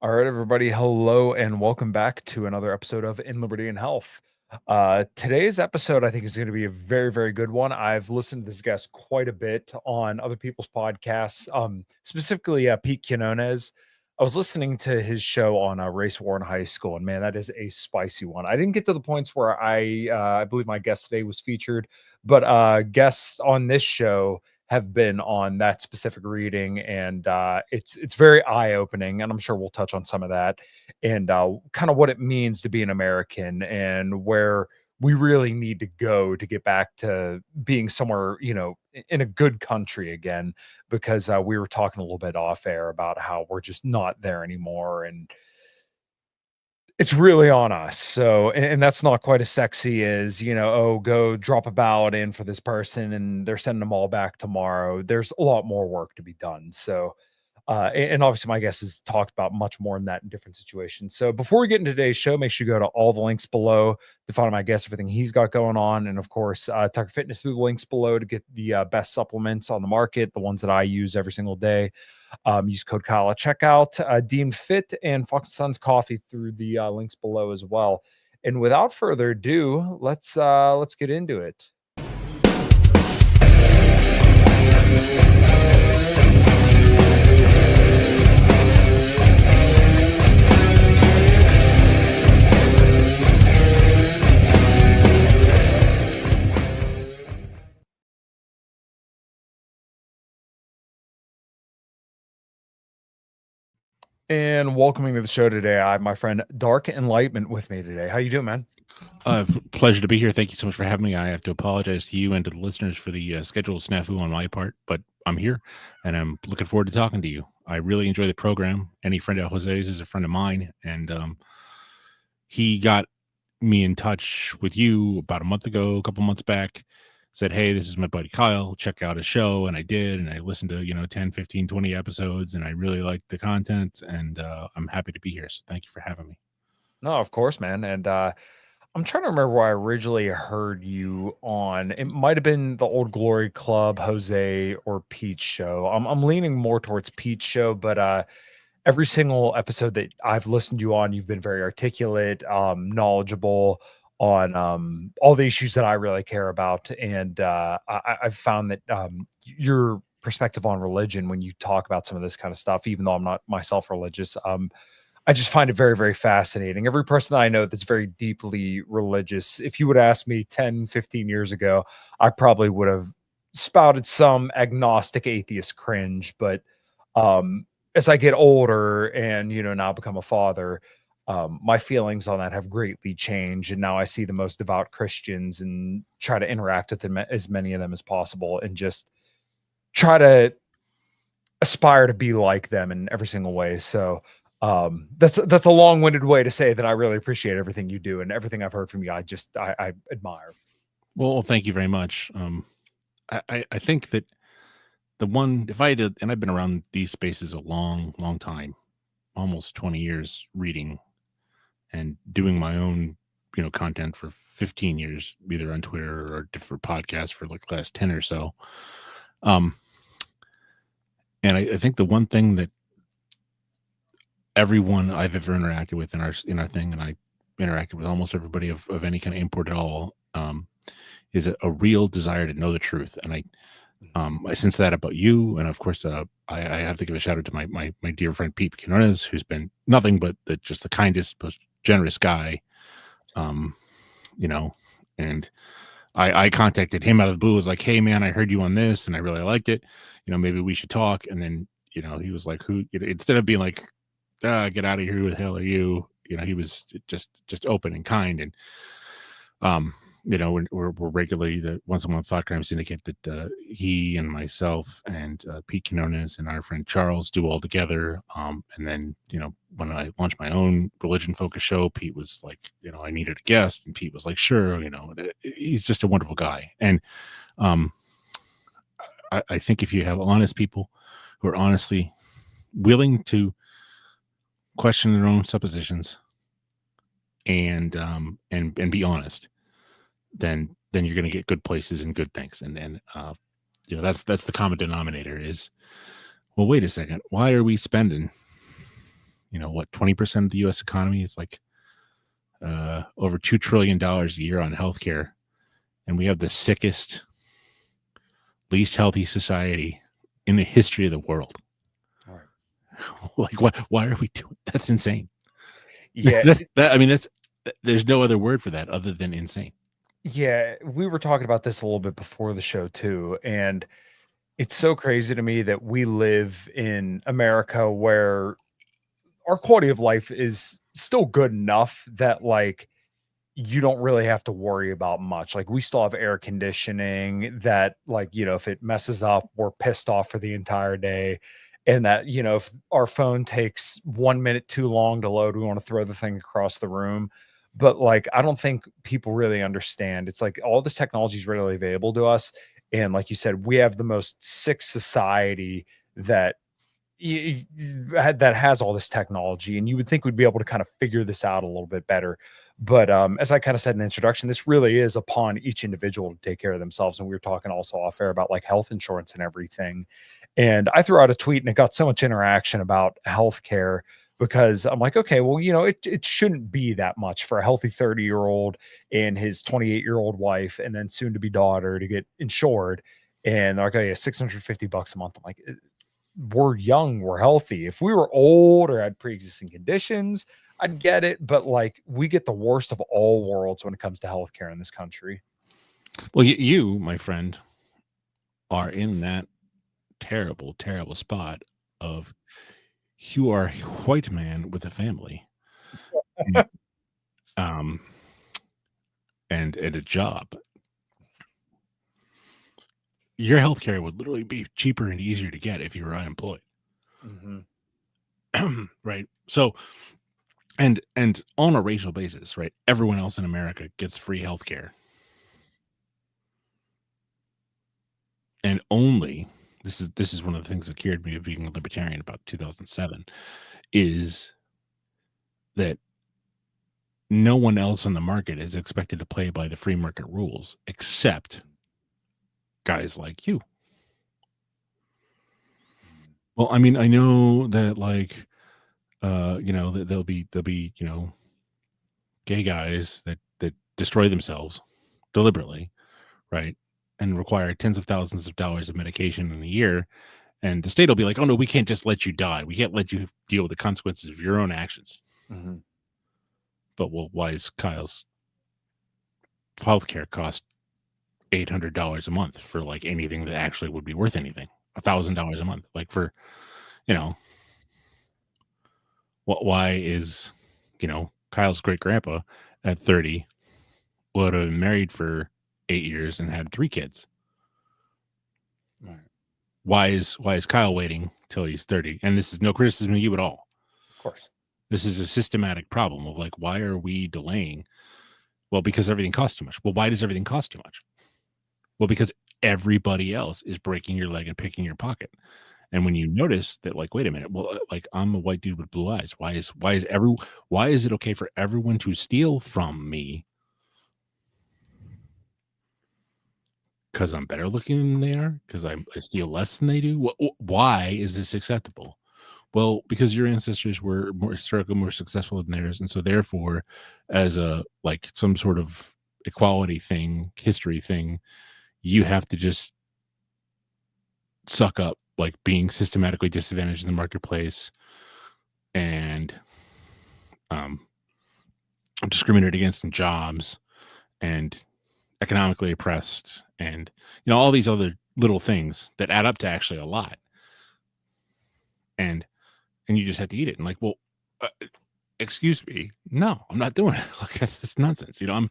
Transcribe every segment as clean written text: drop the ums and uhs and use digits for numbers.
All right, everybody. Hello, and welcome back to another episode of In Liberty and Health. Today's episode, I think, is going to be a very, very good one. I've listened to this guest quite a bit on other people's podcasts, specifically Pete Quinones. I was listening to his show on Race War in High School, and man, that is a spicy one. I didn't get to the points where I believe my guest today was featured, but guests on this show have been on that specific reading, and it's very eye opening, and I'm sure we'll touch on some of that and kind of what it means to be an American and where we really need to go to get back to being somewhere, in a good country again, because we were talking a little bit off air about how we're just not there anymore, and it's really on us. So, and that's not quite as sexy as, oh, go drop a ballot in for this person and they're sending them all back tomorrow. There's a lot more work to be done. So, and obviously, my guest has talked about much more than that in different situations. So, before we get into today's show, make sure you go to all the links below to find my guest, everything he's got going on. And of course, Tucker Fitness through the links below to get the best supplements on the market, the ones that I use every single day. Use code Kyle at checkout. Deemed Fit and Fox and Sons Coffee through the links below as well. And without further ado, let's get into it. And welcoming to the show today, I have my friend Dark Enlightenment with me today. How you doing, man? Pleasure to be here. Thank you so much for having me. I have to apologize to you and to the listeners for the schedule snafu on my part, but I'm here and I'm looking forward to talking to you. I really enjoy the program. Any friend of Jose's is a friend of mine, and he got me in touch with you about a month ago, a couple months back. Said, hey, this is my buddy Kyle, check out his show. And I did, and I listened to 10, 15, 20 episodes, and I really liked the content, and I'm happy to be here. So thank you for having me. No, of course, man. And I'm trying to remember where I originally heard you on. It might have been the Old Glory Club, Jose, or Pete's show. I'm leaning more towards Pete's show, but every single episode that I've listened to you on, you've been very articulate, knowledgeable on all the issues that I really care about. And I've found that your perspective on religion, when you talk about some of this kind of stuff, even though I'm not myself religious, I just find it very, very fascinating. Every person that I know that's very deeply religious, if you would ask me 10, 15 years ago, I probably would have spouted some agnostic atheist cringe. But as I get older and, now become a father, my feelings on that have greatly changed. And now I see the most devout Christians and try to interact with them, as many of them as possible, and just try to aspire to be like them in every single way. So that's a long-winded way to say that I really appreciate everything you do, and everything I've heard from you I admire. Well, thank you very much. I think that the one, if I did, and I've been around these spaces a long, long time, almost 20 years reading and doing my own, content for 15 years, either on Twitter or different podcasts for like the last 10 or so. And I think the one thing that everyone I've ever interacted with in our thing, and I interacted with almost everybody of any kind of import at all, is a real desire to know the truth. And I sense that about you, and of course, I have to give a shout out to my dear friend Pete Quinones, who's been nothing but just the kindest, most generous guy. And I contacted him out of the blue. Was like, hey man, I heard you on this, and I really liked it. Maybe we should talk. And then he was like, who? Instead of being like, get out of here, who the hell are you? He was just open and kind, and we're regularly the once a month Thought Crime Syndicate that he and myself and Pete Quinones and our friend Charles do all together. And then, when I launched my own religion focused show, Pete was like, I needed a guest, and Pete was like, sure. He's just a wonderful guy. And I think if you have honest people who are honestly willing to question their own suppositions and be honest, then you're going to get good places and good things. And that's the common denominator is, well, wait a second, why are we spending what, 20% of the US economy is like over $2 trillion a year on healthcare, and we have the sickest, least healthy society in the history of the world. All right. Like, why are we doing that's insane. Yeah, That's there's no other word for that other than insane. yeah, we were talking about this a little bit before the show too, and it's so crazy to me that we live in America where our quality of life is still good enough that, like, you don't really have to worry about much. Like, we still have air conditioning that, like, if it messes up, we're pissed off for the entire day. And that, if our phone takes 1 minute too long to load, we want to throw the thing across the room. But, like, I don't think people really understand. It's like all this technology is readily available to us. And like you said, we have the most sick society that that has all this technology, and you would think we'd be able to kind of figure this out a little bit better. But as I kind of said in the introduction, this really is upon each individual to take care of themselves. And we were talking also off air about like health insurance and everything. And I threw out a tweet and it got so much interaction about healthcare because I'm like, okay, well, it shouldn't be that much for a healthy 30-year-old and his 28-year-old wife and then soon to be daughter to get insured. And they're like, oh, yeah, $650 a month. I'm like, we're young, we're healthy. If we were old or had pre-existing conditions, I'd get it, but like we get the worst of all worlds when it comes to healthcare in this country. Well, you, my friend, are in that terrible, terrible spot of you are a white man with a family, and, um, and a job. Your healthcare would literally be cheaper and easier to get if you were unemployed. Mhm. Right. So, and on a racial basis, right? Everyone else in America gets free healthcare, and only this is one of the things that cured me of being a libertarian about 2007 is that no one else on the market is expected to play by the free market rules except guys like you. Mhm. Well, I mean, I know that like that there'll be, gay guys that destroy themselves deliberately, right? And require tens of thousands of dollars of medication in a year. And the state will be like, oh no, we can't just let you die. We can't let you deal with the consequences of your own actions. Mhm. But well, why is Kyle's healthcare cost $800 a month for like anything that actually would be worth anything? $1,000 a month, like for you know why is Kyle's great grandpa at 30 would have been married for 8 years and had 3 kids. Right. Why is Kyle waiting till he's 30? And this is no criticism of you at all. Of course. This is a systematic problem of like, why are we delaying? Well, because everything costs too much. Well, why does everything cost too much? Well, because everybody else is breaking your leg and picking your pocket. And when you notice that, like, wait a minute, well, like I'm a white dude with blue eyes. Why is it okay for everyone to steal from me because I'm better looking than they are? Because I steal less than they do? Why is this acceptable? Well, because your ancestors were more historically more successful than theirs, and so therefore, as a like some sort of equality thing, history thing, you have to just suck up like being systematically disadvantaged in the marketplace and um, discriminated against in jobs and economically oppressed and all these other little things that add up to actually a lot. And you just have to eat it. And like, well, uh, excuse me, no, I'm not doing it. Like that's this nonsense. I'm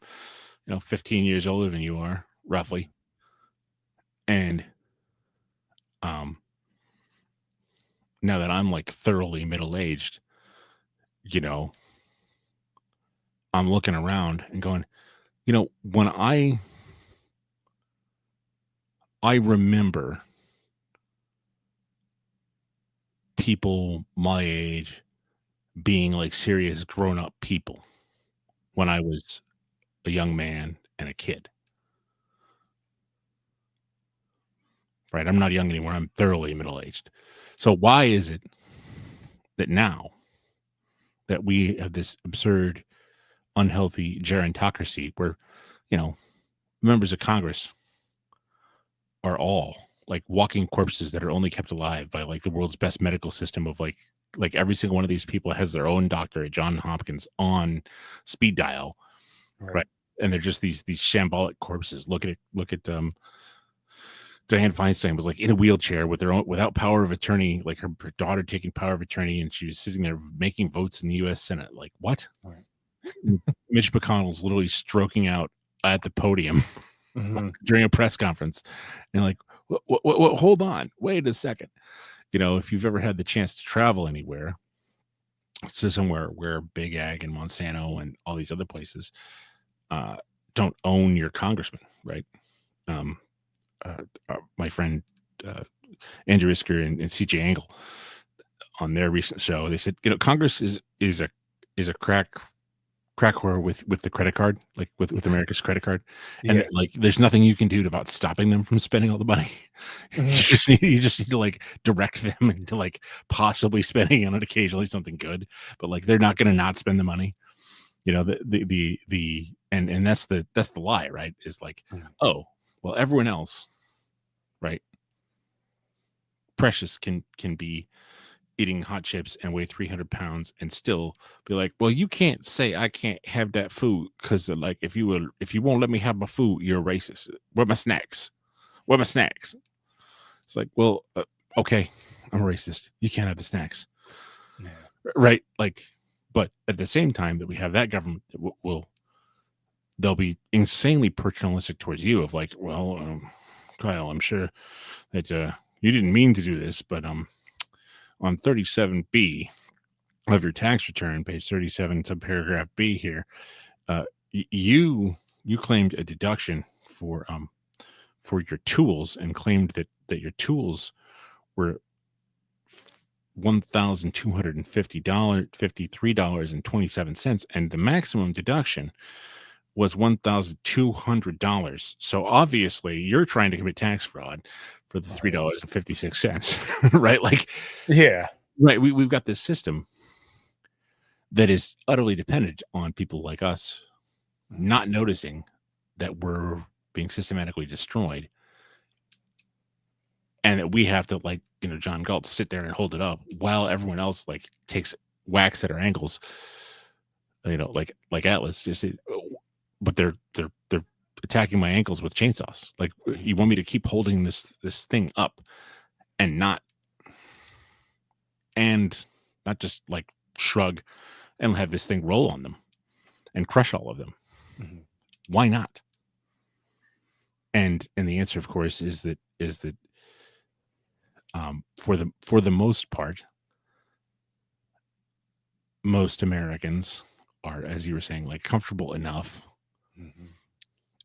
15 years older than you are, roughly. And um now that I'm like thoroughly middle aged, you know, I'm looking around and going, when I remember people my age being like serious grown up people when I was a young man and a kid. Right? I'm not young anymore. I'm thoroughly middle aged. So why is it that now that we have this absurd, unhealthy gerontocracy where, you know, members of Congress are all like walking corpses that are only kept alive by like the world's best medical system of like every single one of these people has their own doctor at John Hopkins on speed dial, Right. right? And they're just these shambolic corpses. Look at Dianne Feinstein was like in a wheelchair with without power of attorney, like her daughter taking power of attorney, and she was sitting there making votes in the U.S. Senate. Like what? Right. Mitch McConnell's literally stroking out at the podium Hmm. during a press conference, and like, what, hold on, wait a second. You know, if you've ever had the chance to travel anywhere, to somewhere where Big Ag and Monsanto and all these other places uh, don't own your congressman, right? Um, my friend uh, Andrew Isker and CJ Angle on their recent show, they said, you know, Congress is a crack whore with the credit card, like with America's credit card, and Yeah. like there's nothing you can do about stopping them from spending all the money. Hmm. You just need to like direct them into like possibly spending on it occasionally something good, but like they're not going to not spend the money. You know, the and that's the lie, right? Is like, oh, well, everyone else, right? Precious can be eating hot chips and weigh 300 pounds and still be like, well, you can't say I can't have that food because like if you won't let me have my food, you're a racist. Where my snacks? Where my snacks? It's like, well, okay, I'm a racist. You can't have the snacks, Yeah. right? Like, but at the same time that we have that government that will they'll be insanely paternalistic towards you of like, well, Kyle, I'm sure that you didn't mean to do this, but on 37B of your tax return, page 37, subparagraph B here, you claimed a deduction for your tools and claimed that your tools were $1,253.27, and the maximum deduction was $1,200. So obviously, you're trying to commit tax fraud for the Right. $3.56, right? Like, Yeah. right? We've got this system that is utterly dependent on people like us Mhm. not noticing that we're being systematically destroyed, and that we have to, like, you know, John Galt sit there and hold it up while everyone else like takes whacks at our ankles, you know, like Atlas just but they're attacking my ankles with chainsaws. Like, Mhm. you want me to keep holding this thing up and and not just like shrug and have this thing roll on them and crush all of them? Mhm. Why not? And the answer, of course, is that for the most part, most Americans are, as you were saying, like comfortable enough. Mhm.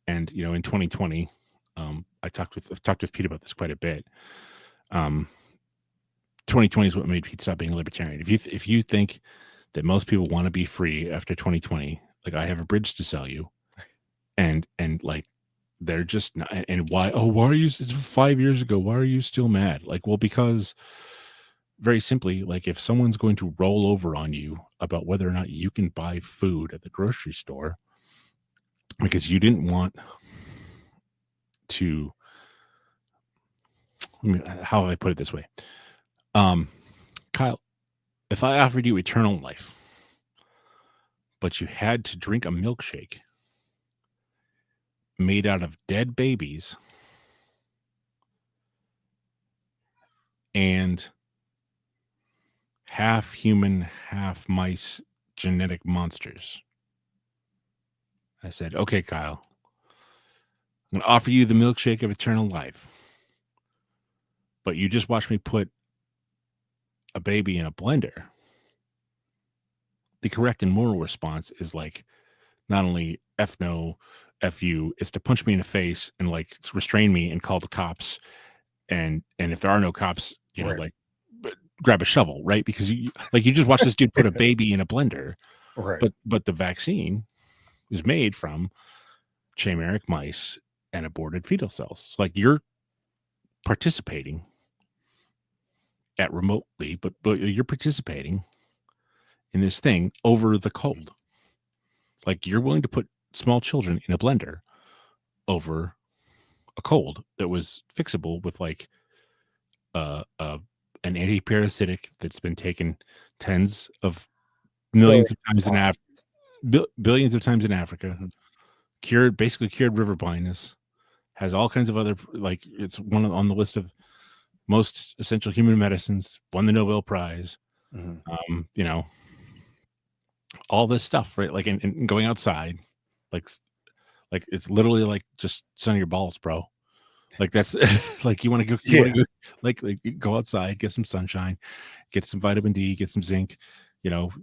And you know, in 2020, I've talked with Pete about this quite a bit. Um, 2020 is what made Pete stop being a libertarian. If you think that most people want to be free after 2020, like, I have a bridge to sell you, and like they're just not. And why? Oh, why are you? It's 5 years ago. Why are you still mad? Like, well, because very simply, like, if someone's going to roll over on you about whether or not you can buy food at the grocery store because you didn't want to, how do I put it this way? Um, Kyle, if I offered you eternal life, but you had to drink a milkshake made out of dead babies and half human, half mice genetic monsters, I said, okay, Kyle, I'm going to offer you the milkshake of eternal life, but you just watch me put a baby in a blender. The correct and moral response is like, not only F no, F you, is to punch me in the face and like restrain me and call the cops. And if there are no cops, you know, Right. like, grab a shovel, right? Because you just watch this dude put a baby in a blender, Right. but the vaccine is made from chimeric mice and aborted fetal cells. Like, you're participating at remotely, but you're participating in this thing over the cold. It's like you're willing to put small children in a blender over a cold that was fixable with like an anti-parasitic that's been taken tens of millions Billions of times in times. billions of times in Africa, Mhm. basically cured river blindness, has all kinds of other, like, it's on the list of most essential human medicines, won the Nobel Prize. Mhm. You know, all this stuff, right? Like, and going outside, like, like it's literally like just sun your balls, bro. Like that's like you want Yeah. to go like you go outside, get some sunshine, get some vitamin D, get some zinc,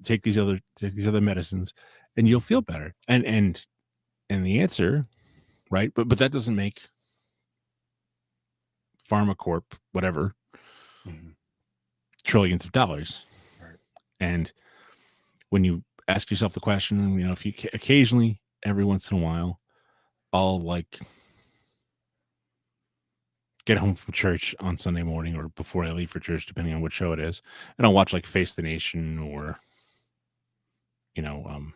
take take these other medicines, and you'll feel Mhm. better. And the answer, right? But that doesn't make PharmaCorp whatever Mhm. trillions of dollars. Right. And when you ask yourself the question, if you occasionally, every once in a while, I'll like get home from church on Sunday morning or before I leave for church, depending on what show it is, and I'll watch like Face the Nation or you know um,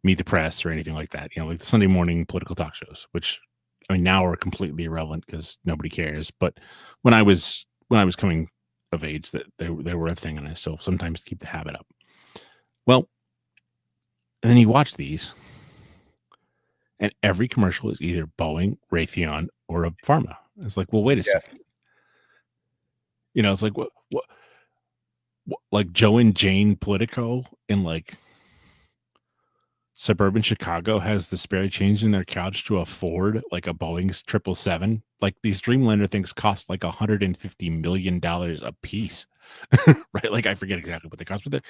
Meet the Press or anything like that. Like the Sunday morning political talk shows, which I mean now are completely irrelevant because nobody cares. But when I was coming of age, that they were a thing, and I still sometimes keep the habit up. Well, and then you watch these, and every commercial is either Boeing, Raytheon, or a pharma. It's like, well, wait a second. Yes. It's like what like Joe and Jane Politico in like suburban Chicago has the spare change in their couch to afford like a Boeing 777. Like these Dreamliner things cost like $150 million a piece, right? Like I forget exactly what they cost, but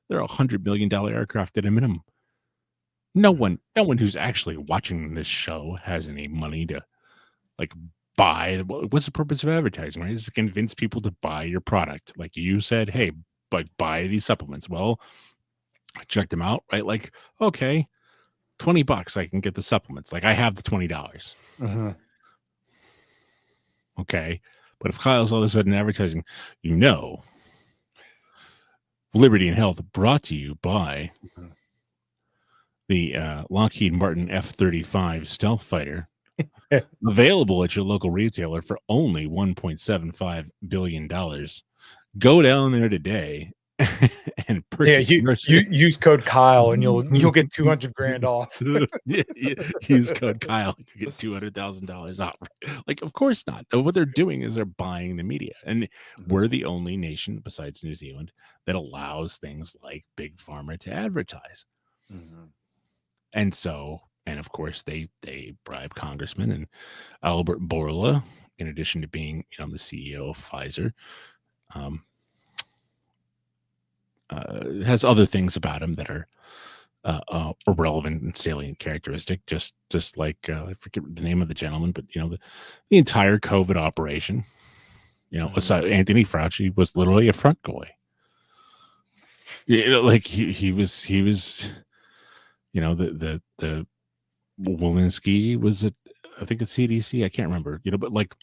they're $100 million aircraft at a minimum. No Mhm. one, no one who's actually watching this show has any money to like buy. What's the purpose of advertising, right? Is to convince people to buy your product. Like you said, hey, but buy these supplements. Well, I checked them out, right? Like, okay, $20, I can get the supplements. Like I have the $20. Mhm. Okay. But if Kyle's all of a sudden advertising, you know, Liberty and Health brought to you by Mhm. the Lockheed Martin F-35 stealth fighter, available at your local retailer for only $1.75 billion. Go down there today and Yeah, purchase you nursery. you use code Kyle and you'll get 200 grand off. Use code Kyle. You get $200,000 off. Like, of course not. What they're doing is they're buying the media, and Mhm. we're the only nation besides New Zealand that allows things like big pharma to advertise. Mhm. And of course, they bribe congressmen, and Albert Bourla, in addition to being the CEO of Pfizer, um, has other things about him that are a relevant and salient characteristic. Just like I forget the name of the gentleman, but the entire COVID operation. Mhm. Aside, Anthony Fauci was literally a front boy. Like he was. The Walensky was at, I think it's CDC. I can't remember. But like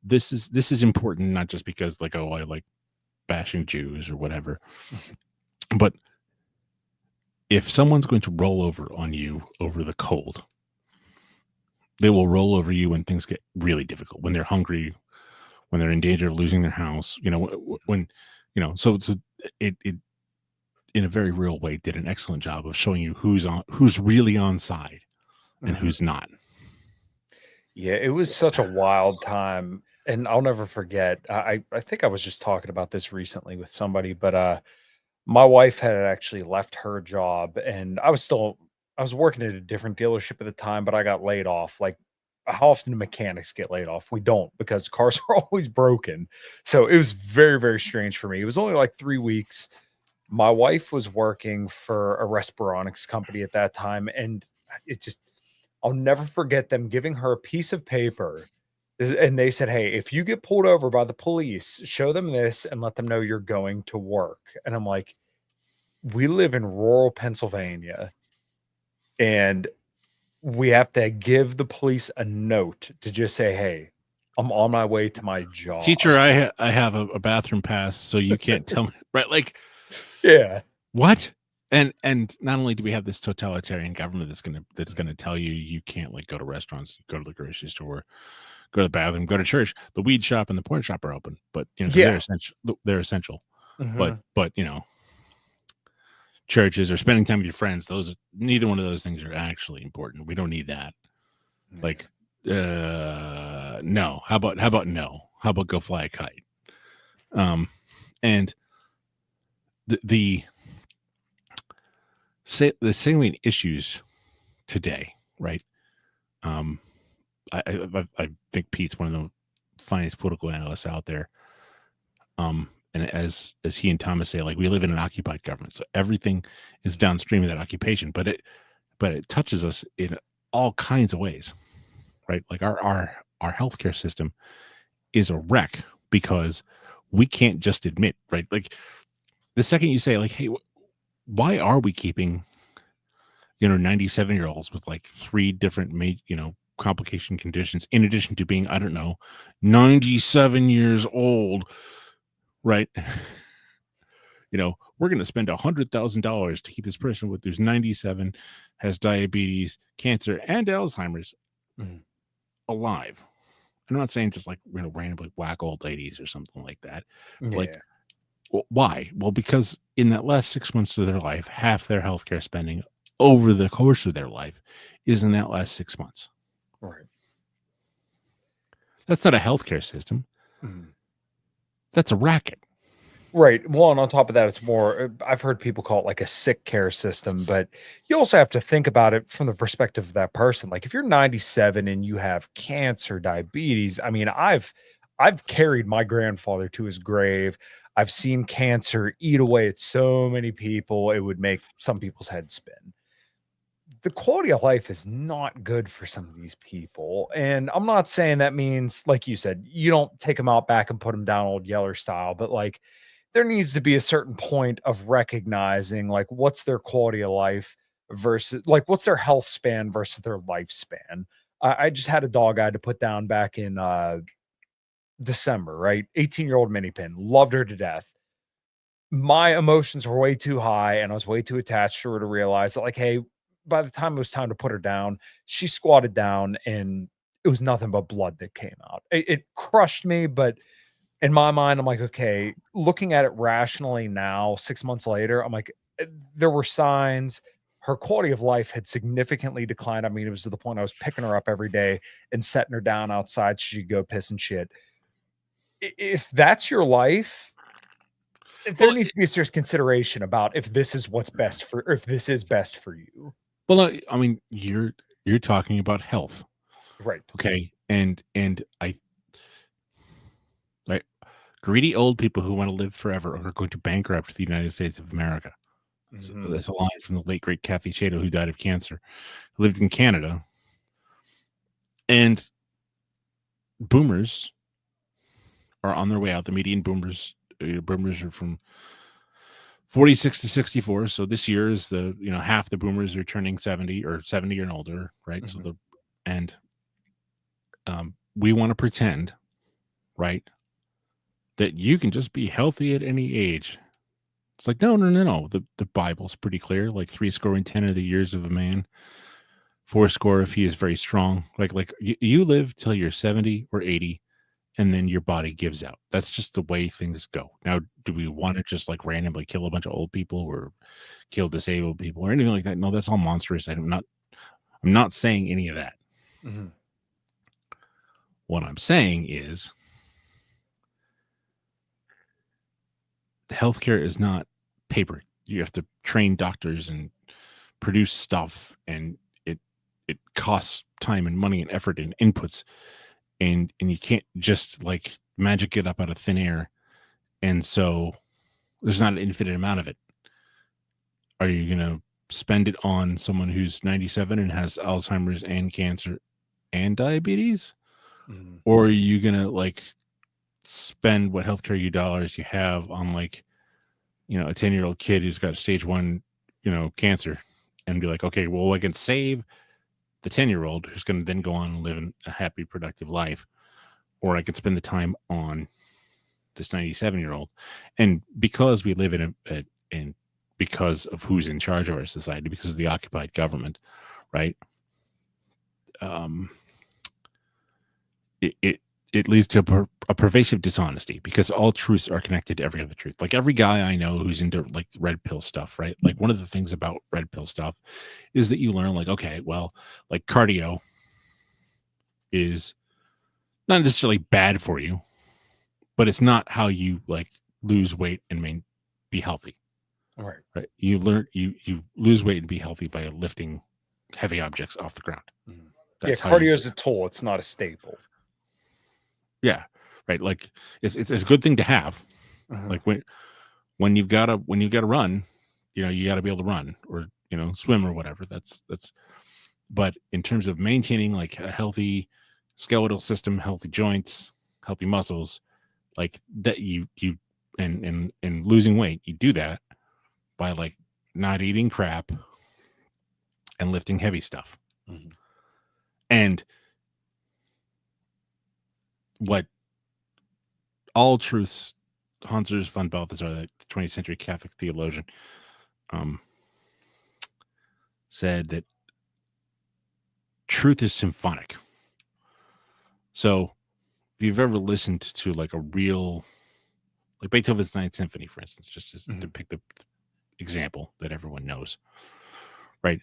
this is important, not just because like, oh, I like bashing Jews or whatever, but if someone's going to roll over on you over the cold, they will roll over you when things get really difficult, when they're hungry, when they're in danger of losing their house. When so it in a very real way did an excellent job of showing you who's really on side and Mhm. who's not. Yeah, it was such a wild time, and I'll never forget. I think I was just talking about this recently with somebody, but my wife had actually left her job, and I was working at a different dealership at the time, but I got laid off. Like, how often do mechanics get laid off? We don't, because cars are always broken. So it was very, very strange for me. It was only like 3 weeks. My wife was working for a respironics company at that time, and it just I'll never forget them giving her a piece of paper, and they said, "Hey, if you get pulled over by the police, show them this and let them know you're going to work." And I'm like, "We live in rural Pennsylvania, and we have to give the police a note to just say, 'Hey, I'm on my way to my job.'" Teacher, I have a bathroom pass, so you can't tell me right? Like, Yeah. what? And not only do we have this totalitarian government that's gonna tell you you can't like go to restaurants, go to the grocery store, go to the bathroom, go to church. The weed shop and the porn shop are open, but because they're Yeah. essential. They're essential. But Mhm. but churches or spending time with your friends, those neither one of those things are actually important. We don't need that. Yeah. Like, no. How about no? How about go fly a kite? And the the salient issues today, right? Um, I think Pete's one of the finest political analysts out there. And as he and Thomas say, like we live in an occupied government, so everything is Mhm. downstream of that occupation. But it touches us in all kinds of ways, right? Like our healthcare system is a wreck because we can't just admit, right? Like the second you say, like, hey, why are we keeping 97-year-olds with like three different complication conditions in addition to being, I don't know, 97 years old, right? We're going to spend $100,000 to keep this person with who's 97, has diabetes, cancer, and Alzheimer's Mhm. alive. I'm not saying just like randomly whack old ladies or something like that. But like, Yeah. well, why? Well, because in that last 6 months of their life, half their healthcare spending over the course of their life is in that last 6 months. Right. That's not a healthcare system. Mhm. That's a racket. Right. Well, and on top of that, it's more, I've heard people call it like a sick care system, but you also have to think about it from the perspective of that person. Like if you're 97 and you have cancer, diabetes, I mean, I've carried my grandfather to his grave. I've seen cancer eat away at so many people, it would make some people's heads spin. The quality of life is not good for some of these people. And I'm not saying that means, like you said, you don't take them out back and put them down old Yeller style, but like there needs to be a certain point of recognizing like what's their quality of life versus like what's their health span versus their lifespan. I just had a dog I had to put down back in December, right? 18-year-old mini pin, loved her to death. My emotions were way too high and I was way too attached to her to realize that, like, hey, by the time it was time to put her down, she squatted down and it was nothing but blood that came out. It crushed me, but in my mind, I'm like, okay, looking at it rationally now, 6 months later, I'm like, there were signs. Her quality of life had significantly declined. I mean, it was to the point I was picking her up every day and setting her down outside. She'd go piss and shit. If that's your life, there Well, needs to be a serious consideration about if this is what's best for or if this is best for you. I mean, you're talking about health, Right. okay? And right, greedy old people who want to live forever are going to bankrupt the United States of America. Mhm. That's a line from the late great Kathy Shadow, who died of cancer, who lived in Canada. And boomers are on their way out. The median boomers are from 46 to 64. So this year is half the boomers are turning 70 or 70 and older, right? So Mhm. and we want to pretend, right, that you can just be healthy at any age. It's like, no, no, no, no. The Bible's pretty clear. Like 3 score and 10 of the years of a man, 4 score if he is very strong. Like you live till you're 70 or 80, and then your body gives out. That's just the way things go. Now, do we want to just like randomly kill a bunch of old people or kill disabled people or anything like that? No, that's all monstrous. I'm not saying any of that. Mhm. What I'm saying is healthcare is not paper. You have to train doctors and produce stuff, and it costs time and money and effort and inputs, and you can't just like magic it up out of thin air. And so there's not an infinite amount of it. Are you gonna spend it on someone who's 97 and has Alzheimer's and cancer and diabetes? Mhm. Or are you gonna like spend what healthcare dollars you have on like, a 10-year-old kid who's got stage one, cancer, and be like, okay, well, I can save the 10-year-old who's going to then go on and live a happy, productive life, or I can spend the time on this 97-year-old, and because we live in because of who's in charge of our society, because of the occupied government, right? It leads to a pervasive dishonesty, because all truths are connected to every other truth. Like every guy I know who's into like red pill stuff, right? Like one of the things about red pill stuff is that you learn like, okay, well, like cardio is not necessarily bad for you, but it's not how you like lose weight and be healthy. Right. Right. You learn you lose weight and be healthy by lifting heavy objects off the ground. Yeah, cardio is a tool. It's not a staple. Yeah. Right. Like it's a good thing to have. Like when you've got to run, you got to be able to run or swim or whatever. That's. But in terms of maintaining like a healthy skeletal system, healthy joints, healthy muscles, like that and losing weight, you do that by like not eating crap and lifting heavy stuff. And what all truths, Hans von Balthasar, the 20th century Catholic theologian, said that truth is symphonic. So if you've ever listened to like a real, like Beethoven's Ninth Symphony, for instance, just to pick the example that everyone knows, right?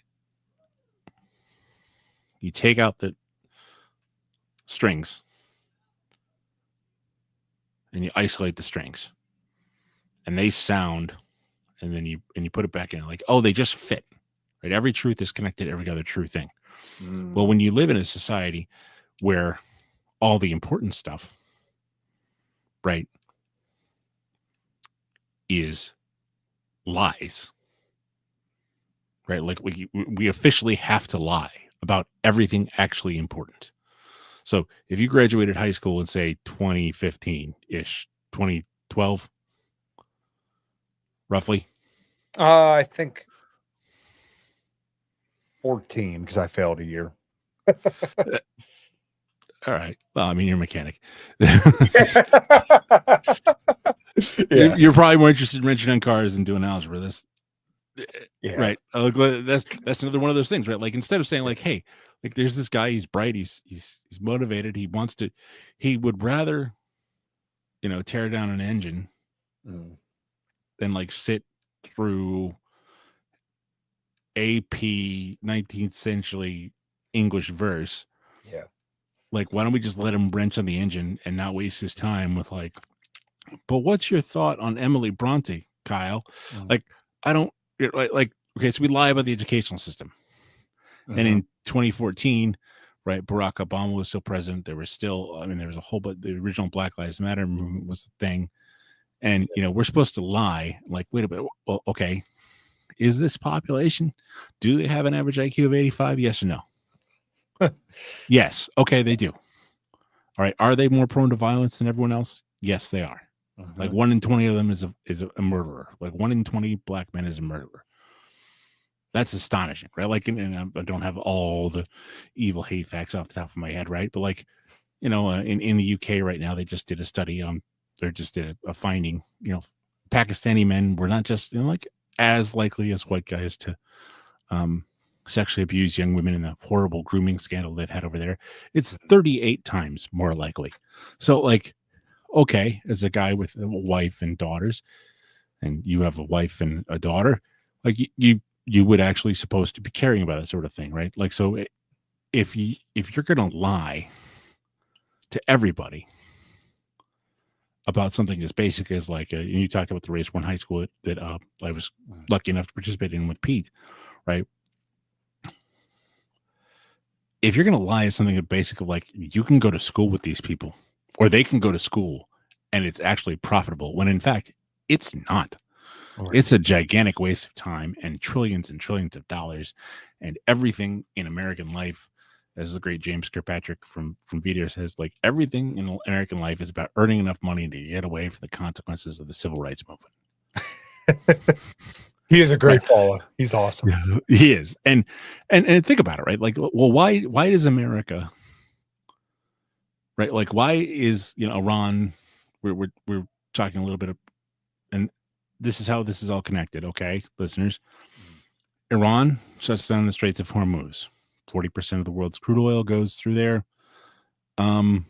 You take out the strings and you isolate the strings and they sound, and then you put it back in like, oh, they just fit, right? Every truth is connected to every other true thing. Well, when you live in a society where all the important stuff, right, is lies, right? Like we officially have to lie about everything actually important. So if you graduated high school in say 2015-ish, 2012, roughly. I think 14 because I failed a year. All right. Well, I mean, you're a mechanic. Yeah. You're probably more interested in wrenching on cars than doing algebra. That's right. That's another one of those things, right? Like instead of saying like, hey, like there's this guy, he's bright, he's motivated, he would rather, tear down an engine than like sit through AP 19th century English verse. Yeah. Like, why don't we just let him wrench on the engine and not waste his time with like, but what's your thought on Emily Bronte, Kyle? Like, I don't like, okay, so we lie about the educational system. And in 2014, right, Barack Obama was still president. There was still, there was a whole, but the original Black Lives Matter movement was the thing. And, we're supposed to lie. Like, wait a minute. Well, okay. Is this population, do they have an average IQ of 85? Yes or no? Yes. Okay, they do. All right. Are they more prone to violence than everyone else? Yes, they are. Like 1 in 20 of them is a murderer. Like 1 in 20 black men is a murderer. That's astonishing, right? Like, and I don't have all the evil hate facts off the top of my head, right? But like, in the UK right now, they just did a study or just did a finding. Pakistani men were not just like as likely as white guys to sexually abuse young women in the horrible grooming scandal they've had over there. It's 38 times more likely. So like, okay, as a guy with a wife and daughters, and you have a wife and a daughter, like you would actually supposed to be caring about that sort of thing, right? Like, so if you're going to lie to everybody about something as basic as like, and you talked about the race one high school that I was lucky enough to participate in with Pete, right? If you're going to lie, it's something that basic of like, you can go to school with these people or they can go to school and it's actually profitable when in fact it's not. Right. It's a gigantic waste of time and trillions of dollars, and everything in American life, as the great James Kirkpatrick from Vidier says, like everything in American life is about earning enough money to get away from the consequences of the civil rights movement. He is a great follow. He's awesome. He is. And think about it, right? Like, well, why does America, right? Like, why is, Iran, we're talking a little bit of, and this is how this is all connected. Okay, listeners, Mm. Iran shuts down the Straits of Hormuz. 40% of the world's crude oil goes through there. Um,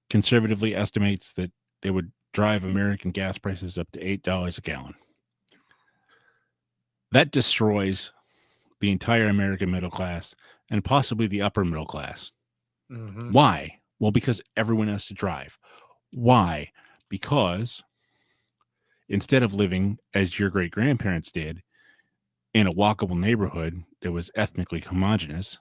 Conservatively estimates that it would drive American gas prices up to $8 a gallon. That destroys the entire American middle class and possibly the upper middle class. Mhm. Why? Well, because everyone has to drive. Why? Because instead of living as your great grandparents did in a walkable neighborhood that was ethnically homogenous,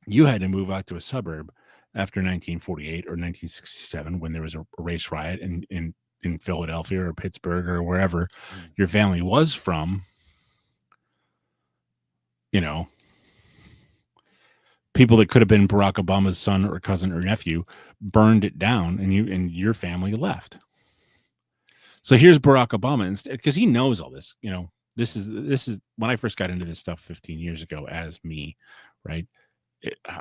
you had to move out to a suburb after 1948 or 1967 when there was a race riot in Philadelphia or Pittsburgh or wherever Mm. your family was from. You know, people that could have been Barack Obama's son or cousin or nephew burned it down, and your family left. So here's Barack Obama instead, because he knows all this. This is when I first got into this stuff 15 years ago as me, right?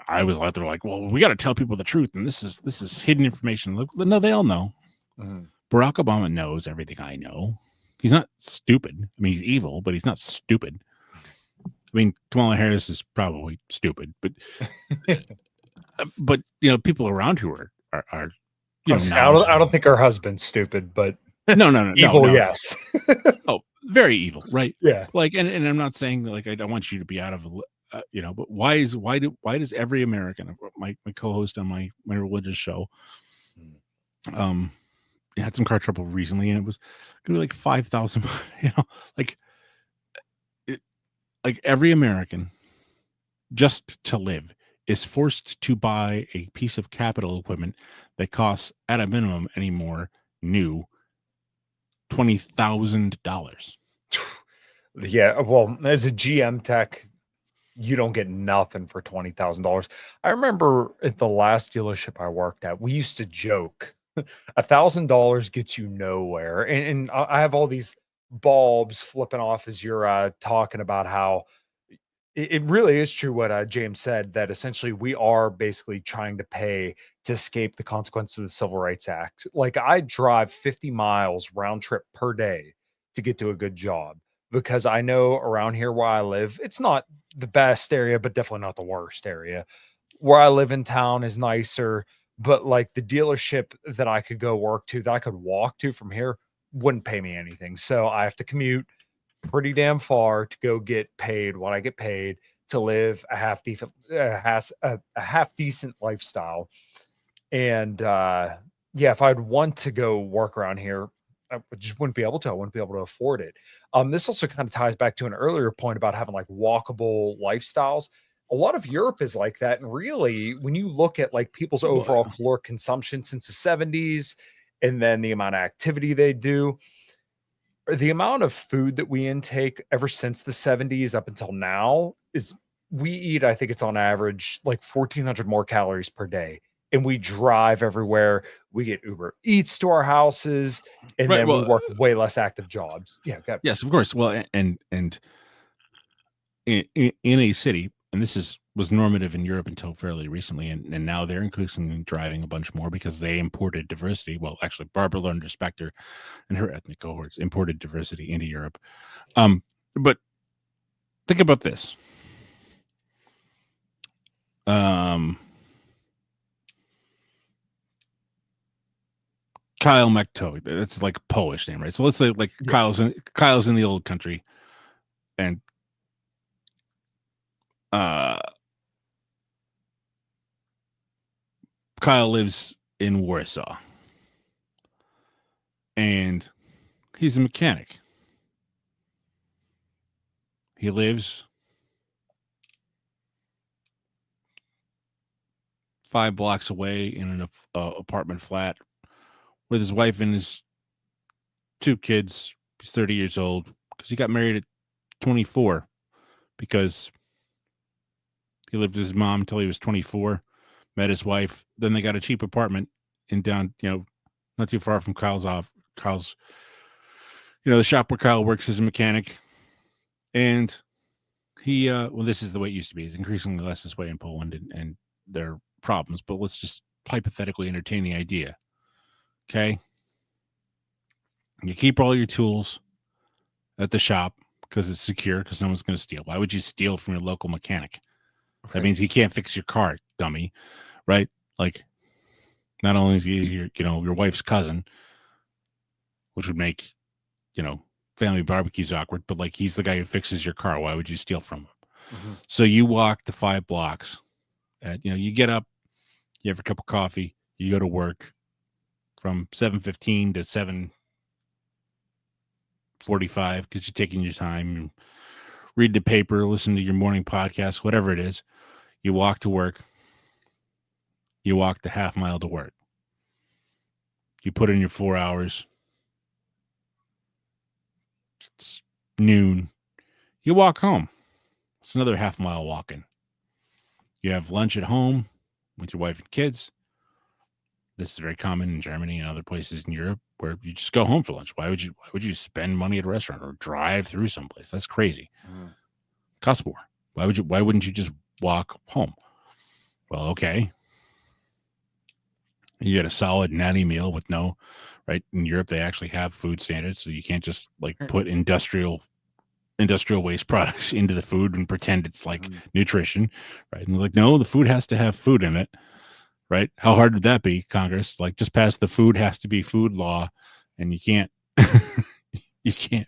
I was out there like, well, we got to tell people the truth, and this is hidden information. Look, no, they all know. Mhm. Barack Obama knows everything I know. He's not stupid. I mean, he's evil, but he's not stupid. I mean, Kamala Harris is probably stupid, but people around who are I don't knowledgeable. think her husband's stupid, but No, no, no, no, evil, no, no. yes. Oh, very evil, right? Yeah. Like, and I'm not saying like I don't want you to be out of, but why does every American, my co-host on my religious show, Mm. um, had some car trouble recently, and it was gonna be like 5,000, like like every American just to live is forced to buy a piece of capital equipment that costs at a minimum anymore new $20,000. Yeah, well, as a GM tech, you don't get nothing for $20,000. I remember at the last dealership I worked at, we used to joke, $1,000 gets you nowhere, and I have all these bulbs flipping off as you're, talking about how it really is true what, James said, that essentially we are basically trying to pay to escape the consequences of the Civil Rights Act. Like, I drive 50 miles round trip per day to get to a good job because I know around here where I live, it's not the best area, but definitely not the worst area. Where I live in town is nicer, but, like, the dealership that I could go work to, that I could walk to from here, wouldn't pay me anything, so I have to commute pretty damn far to go get paid what I get paid to live a half decent lifestyle. And yeah, if I'd want to go work around here, just wouldn't be able to. I wouldn't be able to afford it. This also kind of ties back to an earlier point about having like walkable lifestyles. A lot of Europe is like that. And really, when you look at like people's overall Well, caloric consumption since the 70s and then the amount of activity they do, or the amount of food that we intake ever since the 70s up until now is we eat, I think it's on average like 1,400 more calories per day. And we drive everywhere. We get Uber Eats to our houses, and right. then we Well, work way less active jobs. Yeah, okay. yes, of course. Well, and in a city, and was normative in Europe until fairly recently, and now they're increasingly driving a bunch more because they imported diversity. Well, actually, Barbara Lerner-Specter and her ethnic cohorts imported diversity into Europe. But think about this. Kyle McToy. That's like a Polish name, right? So let's say like Yeah. Kyle's in the old country, and uh, Kyle lives in Warsaw, and he's a mechanic. He lives 5 blocks away in an apartment flat with his wife and his 2 kids. He's 30 years old because he got married at 24 because he lived with his mom until he was 24, met his wife. Then they got a cheap apartment in down, not too far from Kyle's, the shop where Kyle works as a mechanic. And he, well, this is the way it used to be. It's increasingly less this way in Poland and there are problems, but let's just hypothetically entertain the idea. Okay. You keep all your tools at the shop because it's secure because no one's going to steal. Why would you steal from your local mechanic? That Right. means he can't fix your car, dummy, right? Like, not only is he your wife's cousin, which would make, you know, family barbecues awkward, but like he's the guy who fixes your car. Why would you steal from him? Mhm. So you walk the 5 blocks. You get up, you have a cup of coffee, you go to work from 7:15 to 7:45 because you're taking your time. You read the paper, listen to your morning podcast, whatever it is. You walk to work. You walk the half mile to work. You put in your 4 hours. It's noon. You walk home. It's another half mile walking. You have lunch at home with your wife and kids. This is very common in Germany and other places in Europe where you just go home for lunch. Why would you spend money at a restaurant or drive through someplace? That's crazy. Mhm. Costs more. Why wouldn't you just walk home? Well, okay. You get a solid natty meal with no right. In Europe they actually have food standards, so you can't just like Right. put industrial waste products into the food and pretend it's like Mhm. nutrition, right? And they're like, no, the food has to have food in it, right? How hard would that be, Congress? Like, just pass the food has to be food law, and you can't, you can't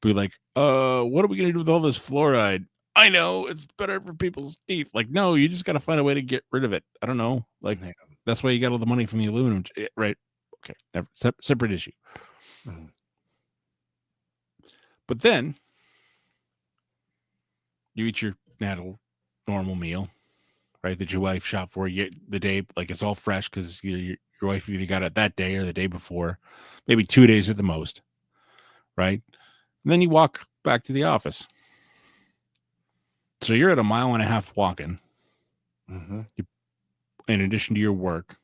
be like, what are we gonna do with all this fluoride? I know it's better for people's teeth. Like, no, you just got to find a way to get rid of it. I don't know. Like, Yeah. that's why you got all the money from the aluminum, right? Okay, separate issue. Mhm. But then you eat your normal meal, right? That your wife shop for you the day, like it's all fresh because your wife either got it that day or the day before, maybe 2 days at the most, right? And then you walk back to the office. So you're at a mile and a half walking, Mhm. in addition to your work,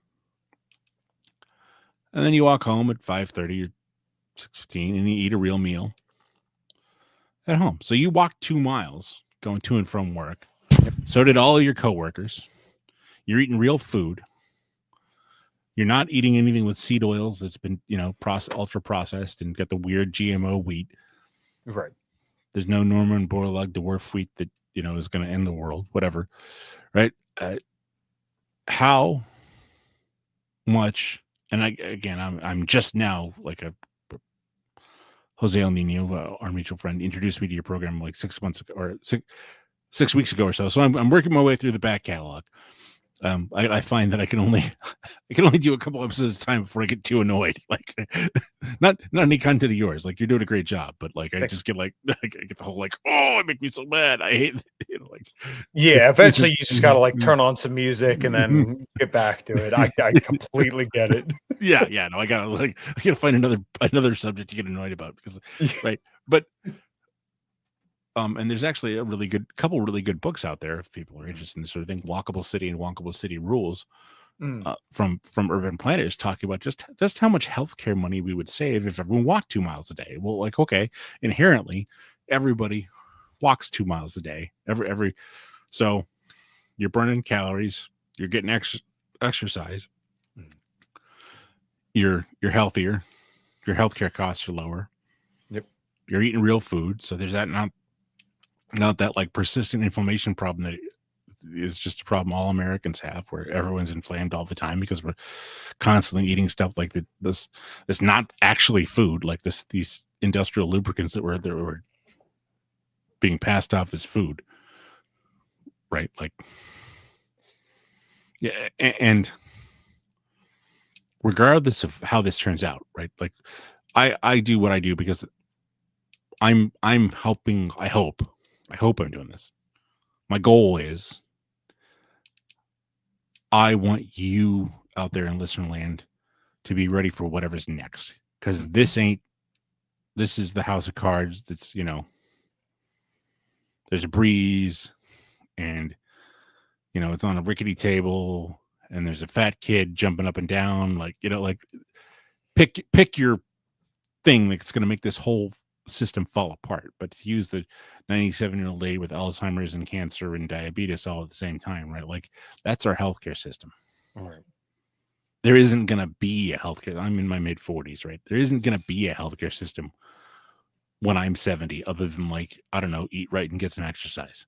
and then you walk home at 5:30 or 6:15, and you eat a real meal at home. So you walk 2 miles going to and from work. Yep. So did all of your coworkers. You're eating real food. You're not eating anything with seed oils that's been, ultra processed and got the weird GMO wheat. Right. There's no Norman Borlaug dwarf wheat that, is going to end the world, whatever. Right. How much, and I'm just now like a Jose El Nino, our mutual friend, introduced me to your program like 6 months ago or 6 weeks ago or so. So I'm working my way through the back catalog. I find that I can only do a couple episodes at a time before I get too annoyed. Like, not any content of yours. Like, you're doing a great job, but like I Thank you. just get like I get the whole like, oh, it makes me so mad. I hate like. Yeah, eventually you just gotta, like, turn on some music and then get back to it. I completely get it. Yeah, no, I gotta find another subject to get annoyed about because right, but and there's actually a really good books out there if people are interested in this sort of thing. Walkable City and Walkable City Rules, Mm. from urban planners talking about just how much healthcare money we would save if everyone walked 2 miles a day. Well, like, okay, inherently everybody walks 2 miles a day. Every so you're burning calories, you're getting exercise, Mm. you're healthier, your healthcare costs are lower, Yep. you're eating real food. So there's that not that like persistent inflammation problem that is just a problem all Americans have, where everyone's inflamed all the time because we're constantly eating stuff like this not actually food, like these industrial lubricants that were being passed off as food, right? Like, yeah, and regardless of how this turns out, right? Like, I do what I do because I'm helping. I hope I'm doing this. My goal is I want you out there in listener land to be ready for whatever's next, because Mhm. this is the house of cards. That's, there's a breeze, and it's on a rickety table, and there's a fat kid jumping up and down, like, like, pick your thing that's going to make this whole system fall apart. But to use the 97-year-old lady with Alzheimer's and cancer and diabetes all at the same time, right? Like, that's our healthcare system. Alright. there isn't going to be a healthcare. I'm in my mid 40s, right? There isn't going to be a healthcare system when I'm 70, other than like, I don't know, eat right and get some exercise.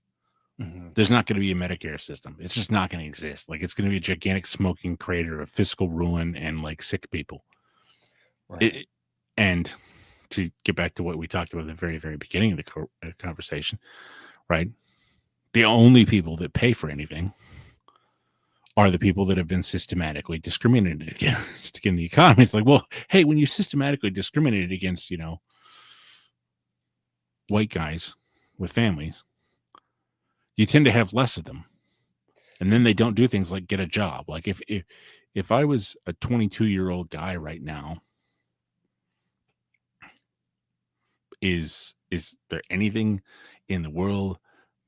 Mhm. There's not going to be a Medicare system. It's just not going to exist. Like, it's going to be a gigantic smoking crater of fiscal ruin and like sick people. Right. It, and to get back to what we talked about at the very, very beginning of the conversation, right? The only people that pay for anything are the people that have been systematically discriminated against in the economy. It's like, well, hey, when you systematically discriminated against, white guys with families, you tend to have less of them. And then they don't do things like get a job. Like if I was a 22-year-old guy right now, is there anything in the world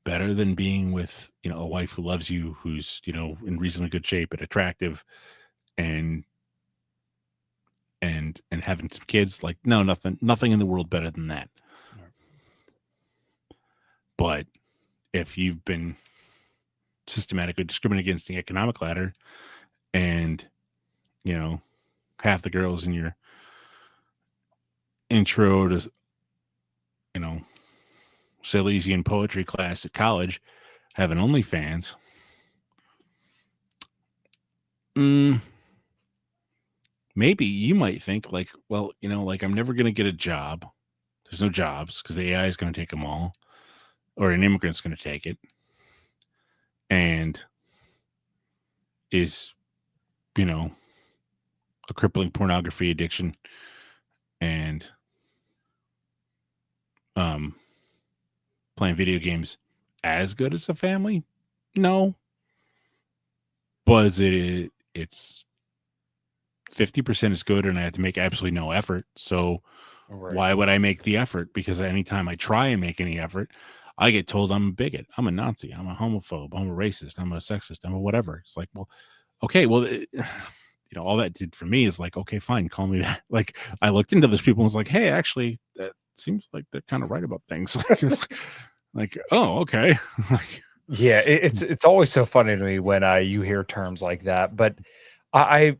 better than being with, a wife who loves you, who's, in reasonably good shape and attractive, and and having some kids? Like, no, nothing in the world better than that. Right. But if you've been systematically discriminated against the economic ladder, and you know half the girls in your intro to you know Silesian poetry class at college have an OnlyFans, mm, maybe you might think like, well, like I'm never going to get a job. There's no jobs because the AI is going to take them all, or an immigrant's going to take it, and is you know a crippling pornography addiction and um playing video games as good as a family? No, but it's 50% is good, and I have to make absolutely no effort. So Right. why would I make the effort? Because anytime I try and make any effort, I get told I'm a bigot, I'm a Nazi, I'm a homophobe, I'm a racist, I'm a sexist, I'm a whatever. It's like, well, okay, well, all that did for me is like, okay, fine, call me that. Like, I looked into those people and was like, hey, actually, that seems like they're kind of right about things. Like, oh, okay. Like, Yeah, it's always so funny to me when you hear terms like that. But I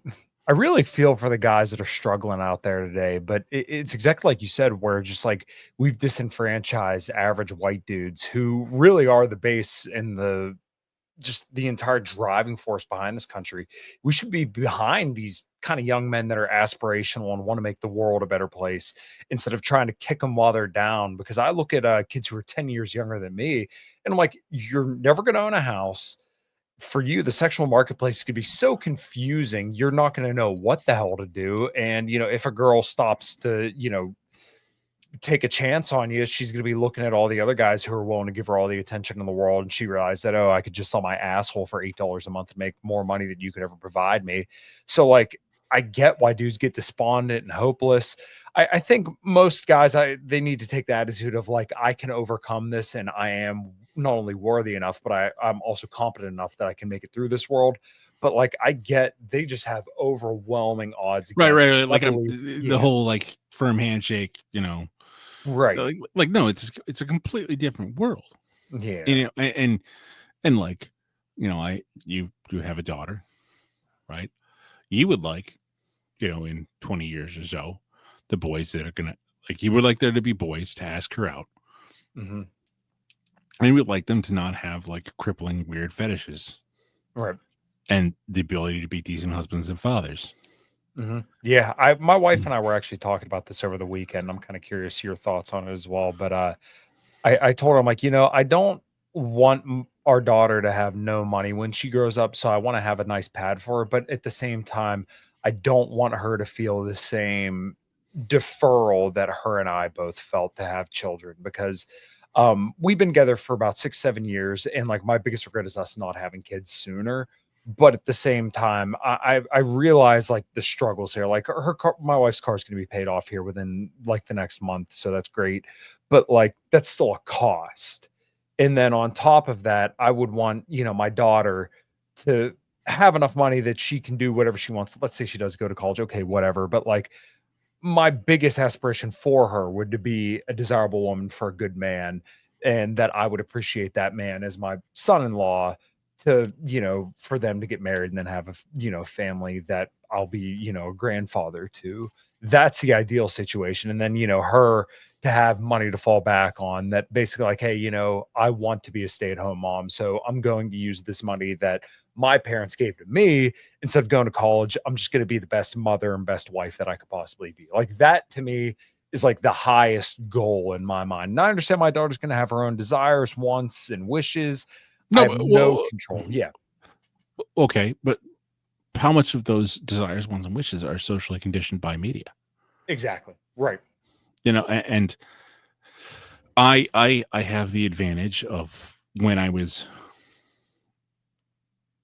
I I really feel for the guys that are struggling out there today. But it's exactly like you said, where just like we've disenfranchised average white dudes who really are the base and the just the entire driving force behind this country. We should be behind these kind of young men that are aspirational and want to make the world a better place instead of trying to kick them while they're down. Because I look at kids who are 10 years younger than me and I'm like, you're never going to own a house. For you, the sexual marketplace could be so confusing. You're not going to know what the hell to do. And, if a girl stops to, take a chance on you, she's gonna be looking at all the other guys who are willing to give her all the attention in the world, and she realized that, "Oh, I could just sell my asshole for $8 a month and make more money than you could ever provide me." So, like, I get why dudes get despondent and hopeless. I think most guys, they need to take the attitude of, like, "I can overcome this, and I am not only worthy enough, but I'm also competent enough that I can make it through this world." But, like, I get they just have overwhelming odds right, against right, them. right. I Like, I'm believe the yeah. whole like firm handshake, Right. like no, it's a completely different world. Yeah. And like, I you do have a daughter, right? You would like, in 20 years or so, the boys that are gonna like you would like there to be boys to ask her out. Mhm. And you would like them to not have like crippling weird fetishes Right. and the ability to be decent husbands and fathers. Mhm. Yeah, I my wife and I were actually talking about this over the weekend. I'm kinda curious your thoughts on it as well, but, I told her, I'm like, I don't want our daughter to have no money when she grows up. So I want to have a nice pad for her. But at the same time, I don't want her to feel the same deferral that her and I both felt to have children because we've been together for about 6, 7 years. And like my biggest regret is us not having kids sooner. But at the same time, I realize like the struggles here. Like her car, my wife's car is going to be paid off here within like the next month, so that's great, but like that's still a cost. And then on top of that, I would want, my daughter to have enough money that she can do whatever she wants. Let's say she does go to college, okay, whatever. But like my biggest aspiration for her would to be a desirable woman for a good man, and that I would appreciate that man as my son-in-law to, for them to get married and then have a family that I'll be, a grandfather to. That's the ideal situation. And then, her to have money to fall back on, that basically like, hey, I want to be a stay-at-home mom. So I'm going to use this money that my parents gave to me. Instead of going to college, I'm just going to be the best mother and best wife that I could possibly be. Like that to me is like the highest goal in my mind. And I understand my daughter's going to have her own desires, wants, and wishes. I No, have but, no well, control. Yeah, okay, but how much of those desires, wants, and wishes are socially conditioned by media? exactly. Right. And I have the advantage of when I was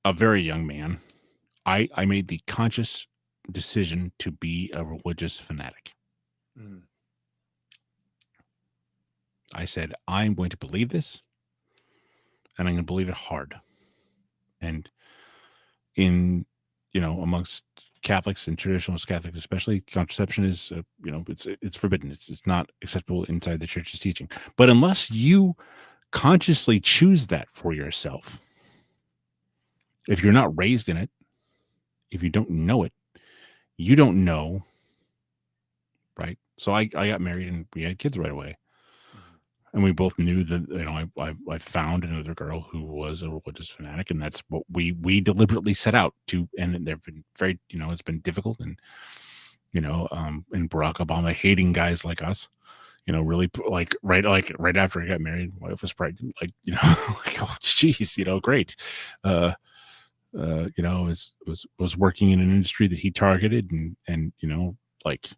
a very young man, I made the conscious decision to be a religious fanatic. Mm, I said, I'm going to believe this and I'm going to believe it hard. And in, amongst Catholics and traditionalist Catholics, especially, contraception is, it's forbidden. It's not acceptable inside the church's teaching. But unless you consciously choose that for yourself, if you're not raised in it, if you don't know it, you don't know, right? So I got married and we had kids right away. mhm. And we both knew that, I found another girl who was a religious fanatic, and that's what we deliberately set out to. And they've been very, it's been difficult, and and Barack Obama hating guys like us, really like right after I got married, my wife was pregnant, like, like, oh geez, great. Uh was working in an industry that he targeted, and like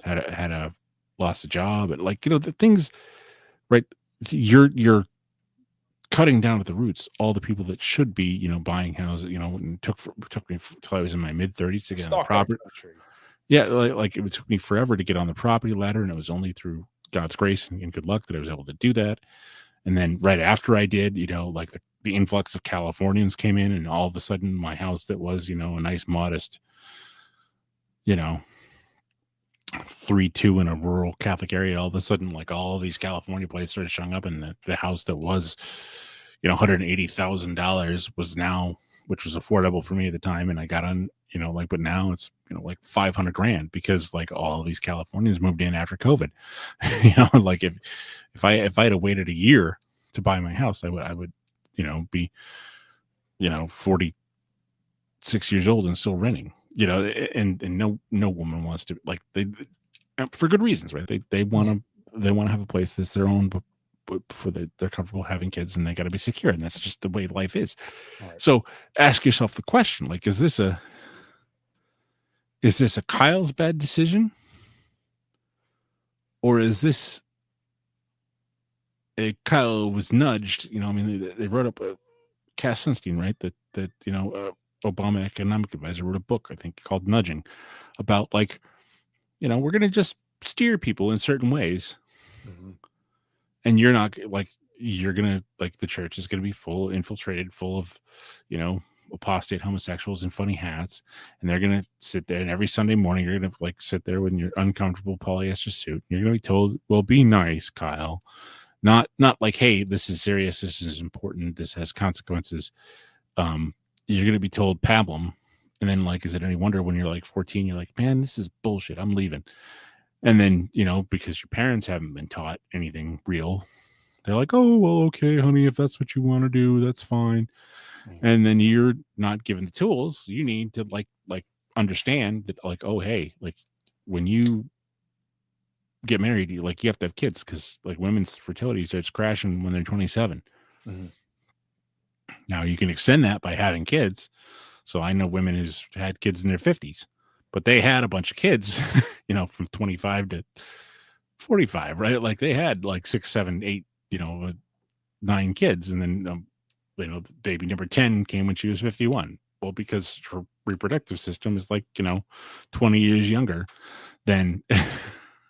had a lost a job, and like, the things, right? You're cutting down at the roots all the people that should be, buying houses, and took me till I was in my mid-30s to get on the Stockholm property. country. Yeah, like it took me forever to get on the property ladder, and it was only through God's grace and good luck that I was able to do that. And then right after I did, like the influx of Californians came in, and all of a sudden my house that was, a nice modest, you know, 3-2 in a rural Catholic area, all of a sudden, like, all these California plates started showing up, and the house that was, $180,000 was now, which was affordable for me at the time, and I got on, like, but now it's, like 500 grand, because like all these Californians moved in after COVID. Like if I had waited a year to buy my house, I would be 46 years old and still renting. And no woman wants to, like, they, for good reasons, right? They want Yeah. to, have a place that's their own, but before they're comfortable having kids, and they got to be secure, and that's just the way life is. All right. So ask yourself the question, like, is this a Kyle's bad decision, or is this a Kyle was nudged? I mean, they wrote up a Cass Sunstein, right? That Obama economic advisor wrote a book, I think, called Nudging, about, like, we're going to just steer people in certain ways, Mhm. and you're not, like, you're going to, like, the church is going to be infiltrated, full of, apostate homosexuals in funny hats, and they're going to sit there, and every Sunday morning you're going to, like, sit there with your uncomfortable polyester suit. You're going to be told, well, be nice, Kyle. Not like, hey, this is serious, this is important, this has consequences. You're going to be told pablum. And then, like, is it any wonder when you're like 14, you're like, man, this is bullshit, I'm leaving. And then, because your parents haven't been taught anything real, they're like, oh, well, okay, honey, if that's what you want to do, that's fine. Mhm. And then you're not given the tools you need to, like understand that, like, oh, hey, like, when you get married, you have to have kids, because, like, women's fertility starts crashing when they're 27. Mhm. Now you can extend that by having kids. So I know women who's had kids in their 50s, but they had a bunch of kids, from 25 to 45, right? Like, they had like 6, 7, 8, 9 kids. And then, baby number 10 came when she was 51. Well, because her reproductive system is, like, 20 years younger than,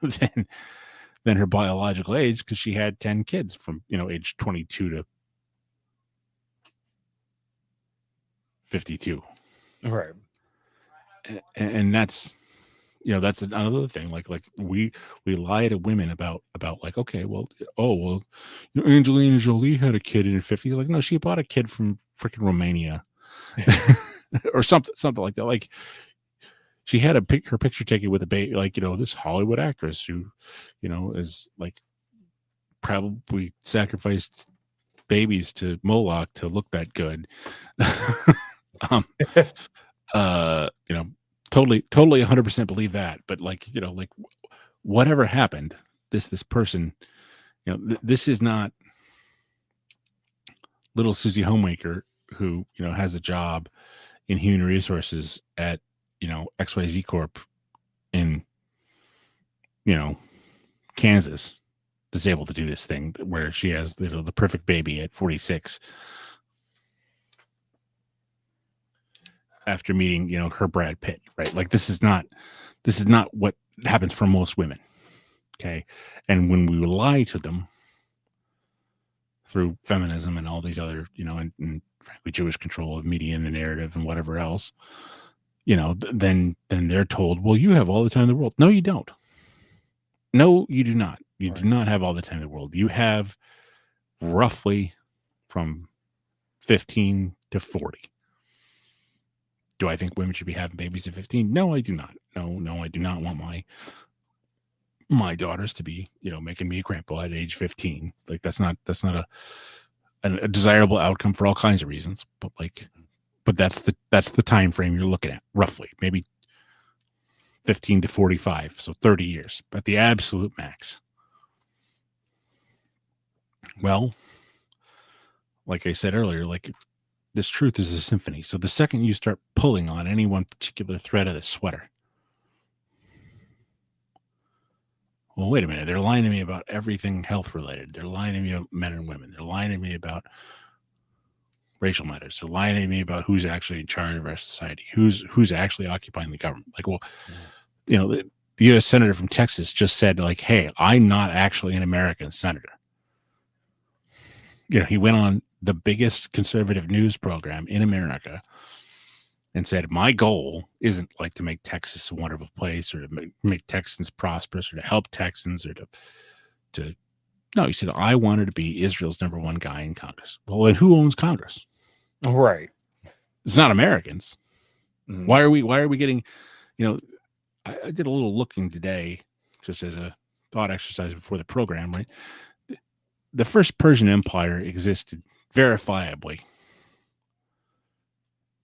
than, than her biological age, because she had 10 kids from, age 22 to 52. Right. And that's another thing, like we lie to women about, like, okay, well, oh, well, Angelina Jolie had a kid in her 50s. Like, no, she bought a kid from freaking Romania. or something like that. Like she had her picture taken with a baby, like, this Hollywood actress who, is like probably sacrificed babies to Moloch to look that good. um, you know, totally 100% believe that. But like, like whatever happened, this person, this is not little Susie Homemaker who, has a job in human resources at, XYZ Corp in, Kansas, that's able to do this thing where she has, the perfect baby at 46 after meeting, her Brad Pitt, right? Like this is not what happens for most women. Okay. And when we lie to them through feminism and all these other, and frankly, Jewish control of media and the narrative and whatever else, then they're told, well, you have all the time in the world. No, you don't. No, you do not. You do not have all the time in the world. You have roughly from 15 to 40. Do I think women should be having babies at 15? No, I do not. No, I do not want my daughters to be, making me a grandpa at age 15. Like that's not a desirable outcome for all kinds of reasons. But that's the time frame you're looking at, roughly, maybe 15 to 45, so 30 years at the absolute max. Well, like I said earlier, like this truth is a symphony. So the second you start pulling on any one particular thread of the sweater, well, wait a minute, they're lying to me about everything health related. They're lying to me about men and women. They're lying to me about racial matters. They're lying to me about who's actually in charge of our society, who's actually occupying the government. Like, well, the U.S. Senator from Texas just said, like, hey, I'm not actually an American senator. He went on the biggest conservative news program in America and said, my goal isn't like to make Texas a wonderful place or to make Texans prosperous or to help Texans or to no, he said, I wanted to be Israel's number one guy in Congress. Well, then who owns Congress? Right. It's not Americans. Mm. Why are we getting, I did a little looking today just as a thought exercise before the program, right? The first Persian Empire existed verifiably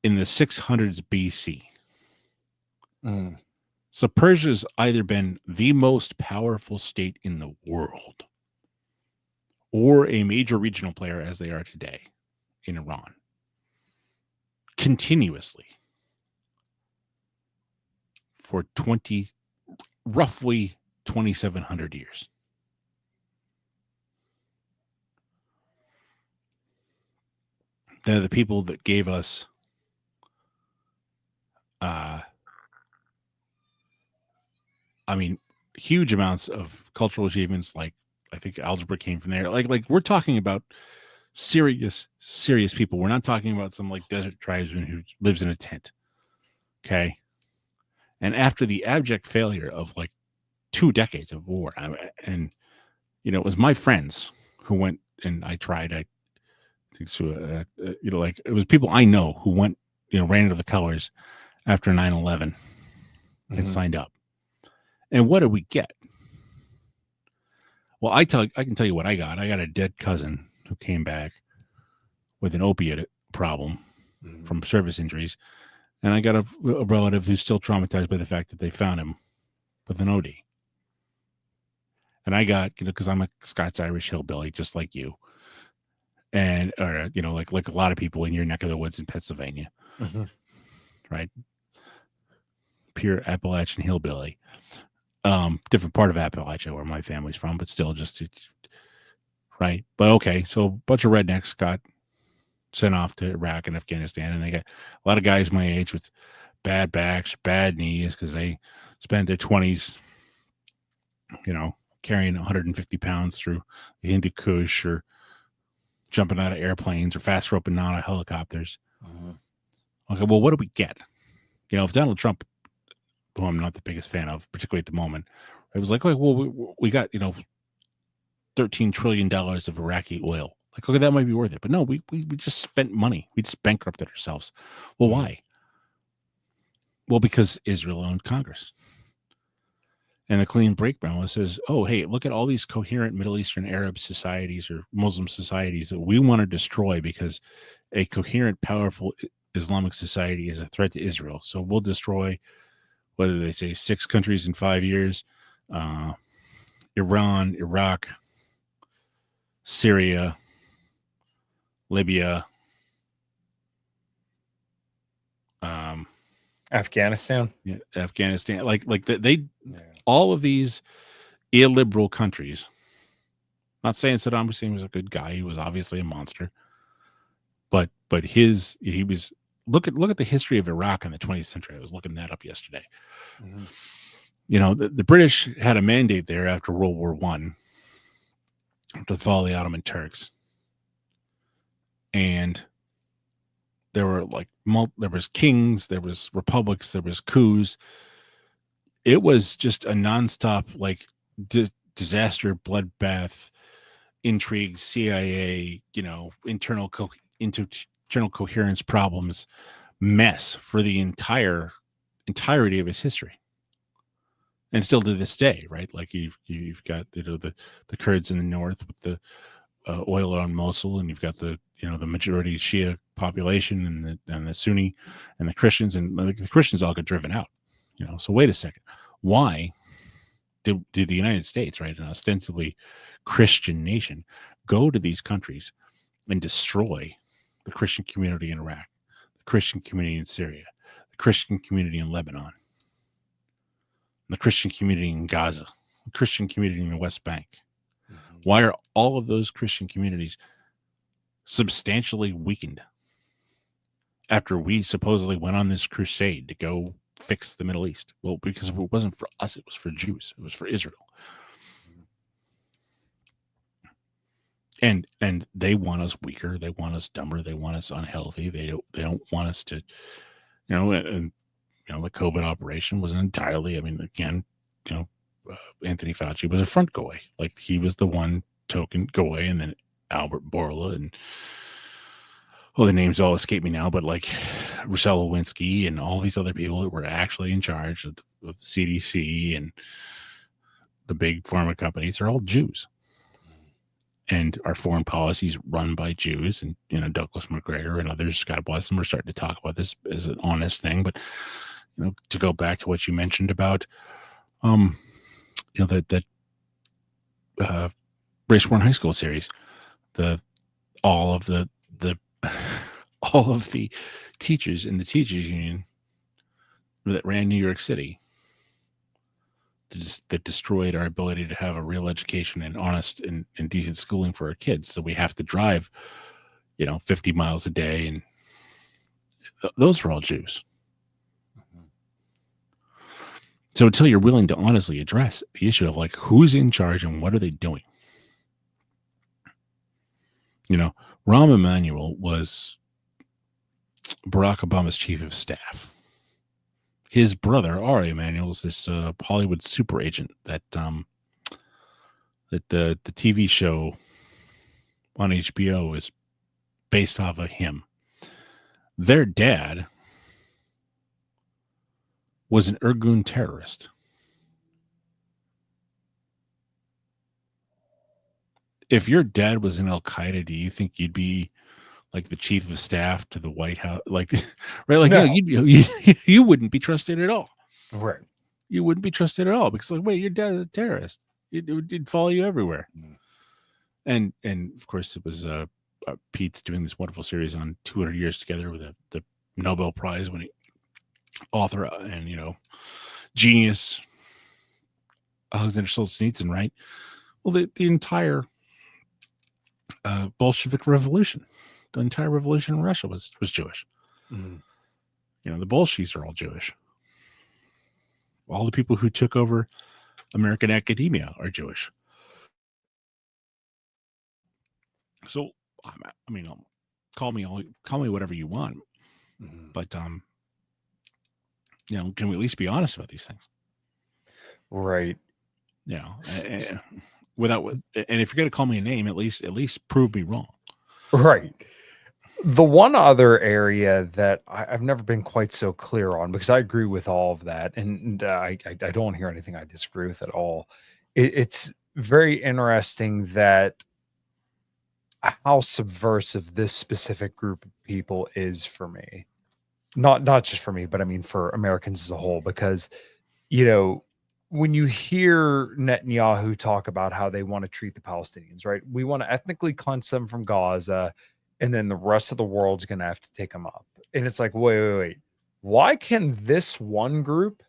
in the 600s BC. Mm. So Persia's either been the most powerful state in the world or a major regional player as they are today in Iran continuously for roughly 2,700 years. They're the people that gave us huge amounts of cultural achievements. Like I think algebra came from there. Like we're talking about serious people. We're not talking about some like desert tribesman who lives in a tent. Okay. And after the abject failure of like 2 decades of war, and it was my friends who went, and I tried. I think so. Like it was people I know who went, ran into the colors after 9/11 and signed up. And what did we get? Well, I can tell you what I got. I got a dead cousin who came back with an opiate problem from service injuries. And I got a relative who's still traumatized by the fact that they found him with an OD. And I got, because I'm a Scots-Irish hillbilly, just like you. And, or, like a lot of people in your neck of the woods in Pennsylvania. Mm-hmm. Right? Pure Appalachian hillbilly. Different part of Appalachia where my family's from, but still just right. But okay, so a bunch of rednecks got sent off to Iraq and Afghanistan, and they got a lot of guys my age with bad backs, bad knees because they spent their 20s, carrying 150 pounds through the Hindu Kush or jumping out of airplanes or fast roping out of helicopters. Okay, well, what do we get? If Donald Trump, who I'm not the biggest fan of, particularly at the moment, it was like, oh, well, we got, $13 trillion of Iraqi oil. Like, okay, that might be worth it. But no, we just spent money. We just bankrupted ourselves. Well, why? Well, because Israel owned Congress. And the clean breakdown says, oh, hey, look at all these coherent Middle Eastern Arab societies or Muslim societies that we want to destroy because a coherent, powerful Islamic society is a threat to Israel. So we'll destroy, what do they say, 6 countries in 5 years? Iran, Iraq, Syria, Libya, Afghanistan. yeah, Afghanistan. They all of these illiberal countries. Not saying Saddam Hussein was a good guy; he was obviously a monster. But he was look at the history of Iraq in the 20th century. I was looking that up yesterday. Mm-hmm. You know, the British had a mandate there after World War I to follow the Ottoman Turks, and there were there was kings, there was republics, there was coups. It was just a nonstop disaster, bloodbath, intrigue, CIA, internal coherence problems, mess for the entirety of its history, and still to this day, right? Like you've got the Kurds in the north with the oil on Mosul, and you've got the majority Shia population and the Sunni and the Christians, and the Christians all got driven out. So wait a second, why did the United States, right, an ostensibly Christian nation, go to these countries and destroy the Christian community in Iraq, the Christian community in Syria, the Christian community in Lebanon, the Christian community in Gaza, the Christian community in the West Bank? Mm-hmm. Why are all of those Christian communities substantially weakened after we supposedly went on this crusade to go fix the Middle East? Well, because it wasn't for us, it was for Jews, it was for Israel. And they want us weaker, they want us dumber, they want us unhealthy, they don't want us to, and the COVID operation was entirely, again, Anthony Fauci was a front goy. Like, he was the one token goy, and then Albert Bourla and the names all escape me now, but Russell Lewinsky and all these other people that were actually in charge of CDC and the big pharma companies are all Jews. And our foreign policies run by Jews, and Douglas McGregor and others, God bless them, are starting to talk about this as an honest thing. But to go back to what you mentioned about that Race War in High School series, all of the all of the teachers in the teachers union that ran New York City, that destroyed our ability to have a real education and honest and decent schooling for our kids. So we have to drive 50 miles a day, and those are all Jews. Mm-hmm. So until you're willing to honestly address the issue of who's in charge and what are they doing, Rahm Emanuel was Barack Obama's chief of staff. His brother, Ari Emanuel, is this Hollywood super agent that the TV show on HBO is based off of him. Their dad was an Irgun terrorist. If your dad was in Al-Qaeda, do you think you'd be the chief of staff to the White House? Right? No. You wouldn't be trusted at all. Right. You wouldn't be trusted at all because wait, your dad's a terrorist. It'd follow you everywhere. Mm. And of course it was Pete's doing this wonderful series on 200 Years Together with the Nobel Prize winning author and genius Alexander Solzhenitsyn, right? Well, the entire Bolshevik revolution, the entire revolution in Russia was Jewish. Mm. The Bolsheviks are all Jewish. All the people who took over American academia are Jewish. So, call me whatever you want, but can we at least be honest about these things? Right. And if you're going to call me a name, at least prove me wrong. Right. The one other area that I've never been quite so clear on, because I agree with all of that, and I don't hear anything I disagree with at all. It's very interesting that how subversive this specific group of people is for me. Not just for me, but I mean for Americans as a whole, because you know, when you hear Netanyahu talk about how they want to treat the Palestinians, right? We want to ethnically cleanse them from Gaza, and then the rest of the world's going to have to take them up. And it's like, wait. Why can this one group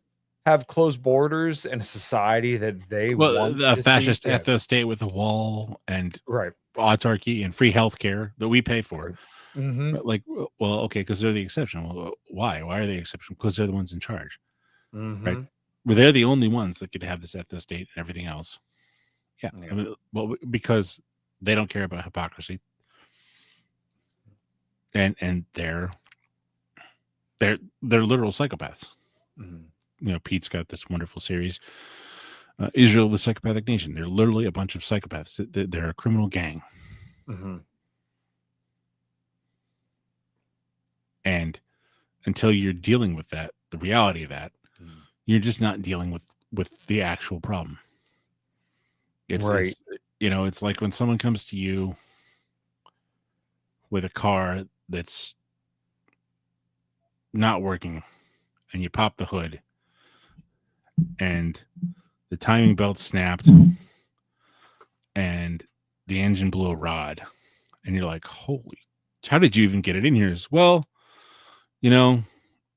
have closed borders and a society that they Well, want a to see? fascist Yeah, ethno state with a wall and right, autarky and free healthcare that we pay for. right. Mm-hmm. But like, well, okay, because they're the exception. Well, why? Why are they the exception? Because they're the ones in charge, right? Mm-hmm. Well, they're the only ones that could have this ethno state and everything else. Yeah, I Yeah. mean, well, because they don't care about hypocrisy, and they're literal psychopaths. Mm-hmm. You know, Pete's got this wonderful series, Israel, the Psychopathic Nation. They're literally a bunch of psychopaths. They're a criminal gang, Mm-hmm. and until you're dealing with that, the reality of that, you're just not dealing with the actual problem. Right. It's it's like when someone comes to you with a car that's not working and you pop the hood and the timing belt snapped and the engine blew a rod and you're like, holy, how did you even get it in here? Well, you know,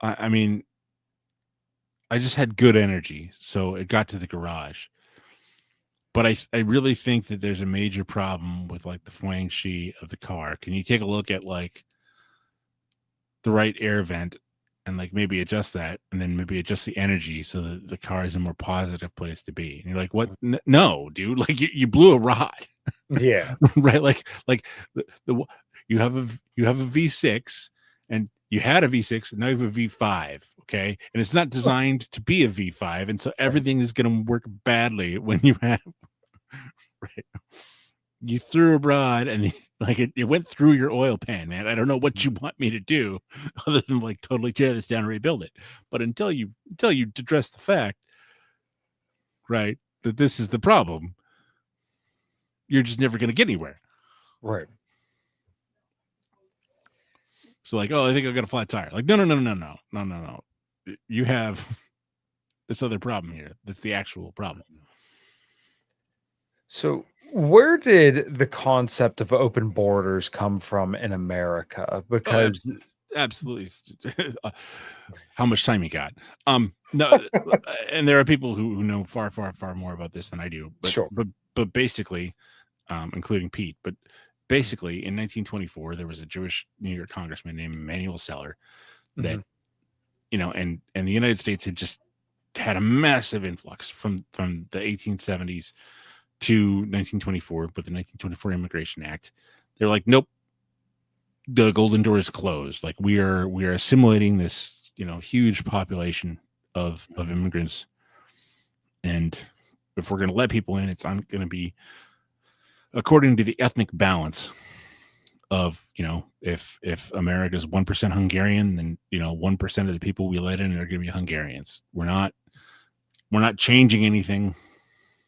I mean, I just had good energy, so it got to the garage. But I really think that there's a major problem with like the flying sheet of the car. Can you take a look at like the right air vent and like maybe adjust that and then maybe adjust the energy so that the car is a more positive place to be? And you're like, what? No, dude, like you blew a rod. Yeah. Right? Like the you have a V6 and you had a V6 and now you have a V5, okay? And it's not designed to be a V5, and so Right. everything is going to work badly when you have right. You threw a rod and like it went through your oil pan, man. I don't know what you want me to do other than like totally tear this down and rebuild it. But until you address the fact, right, that this is the problem, you're just never going to get anywhere. Right. So like, oh, I think I got a flat tire. Like, no. You have this other problem here. That's the actual problem. So, where did the concept of open borders come from in America? Oh, Because absolutely. How much time you got? No, and there are people who know far more about this than I do. sure. But basically, including Pete. But basically, in 1924, there was a Jewish New York congressman named Emanuel Seller that Mhm, and the United States had just had a massive influx from the 1870s to 1924 with the 1924 Immigration Act. They're like, nope, the golden door is closed. Like we are assimilating this huge population of mhm, immigrants, and if we're going to let people in, it's not going to be according to the ethnic balance of if America's 1% Hungarian, then 1% of the people we let in are going to be Hungarians. We're not changing anything.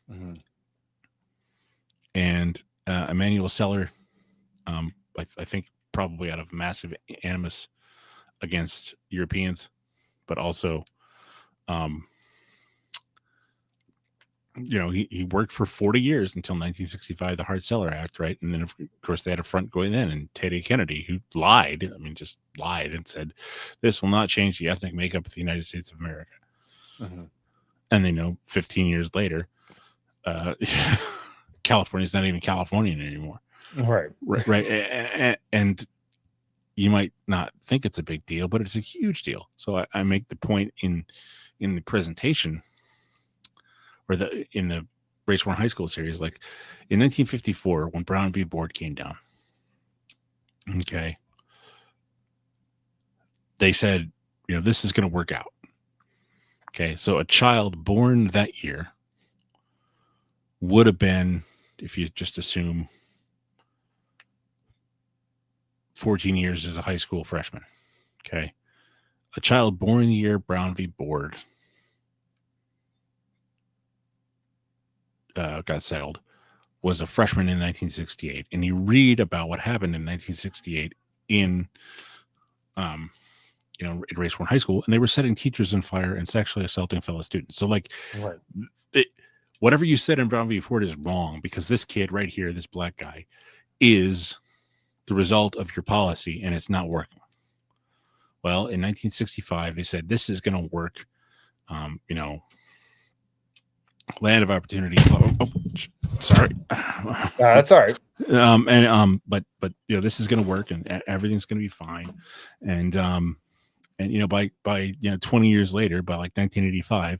mhm. And Emmanuel Seller, I think probably out of massive animus against Europeans, but also, um, he worked for 40 years until 1965, the Hart-Celler Act, right? And then, of course, they had a front going in, and Teddy Kennedy, who lied, I mean, just lied and said, this will not change the ethnic makeup of the United States of America. Mhm. And 15 years later, uh, California's not even Californian anymore. Right. Right. And you might not think it's a big deal, but it's a huge deal. So I make the point in the presentation or in the Race War High School series, like in 1954, when Brown v. Board came down, okay, they said, this is going to work out. Okay, so a child born that year would have been, if you just assume 14 years as a high school freshman. Okay. A child born in the year Brown v. Board got settled was a freshman in 1968. And you read about what happened in 1968 in, in Raceborn High School, and they were setting teachers on fire and sexually assaulting fellow students. So, like, Right. whatever you said in Brown v. Ford is wrong, because this kid right here, this black guy, is the result of your policy, and it's not working. Well, in 1965, they said this is going to work. Land of opportunity. Sorry. That's all right. But this is going to work, and everything's going to be fine. And by 20 years later, by like 1985,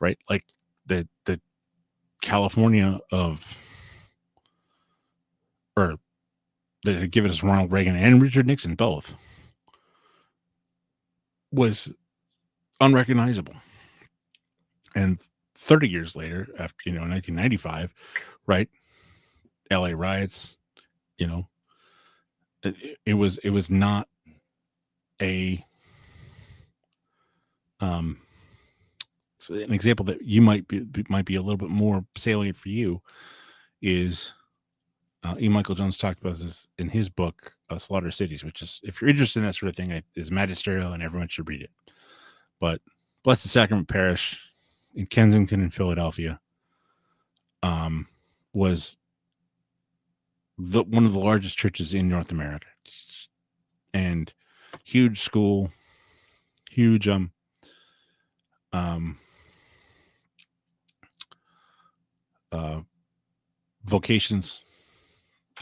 right, like the California that had given us Ronald Reagan and Richard Nixon both was unrecognizable. And 30 years later, after 1995, right, LA riots, it was not a so an example that you might be a little bit more salient for you is E. Michael Jones talked about this in his book Slaughter Cities, which is, if you're interested in that sort of thing, is magisterial and everyone should read it. But Blessed Sacrament Parish in Kensington and Philadelphia was one of the largest churches in North America, and huge school, huge vocations,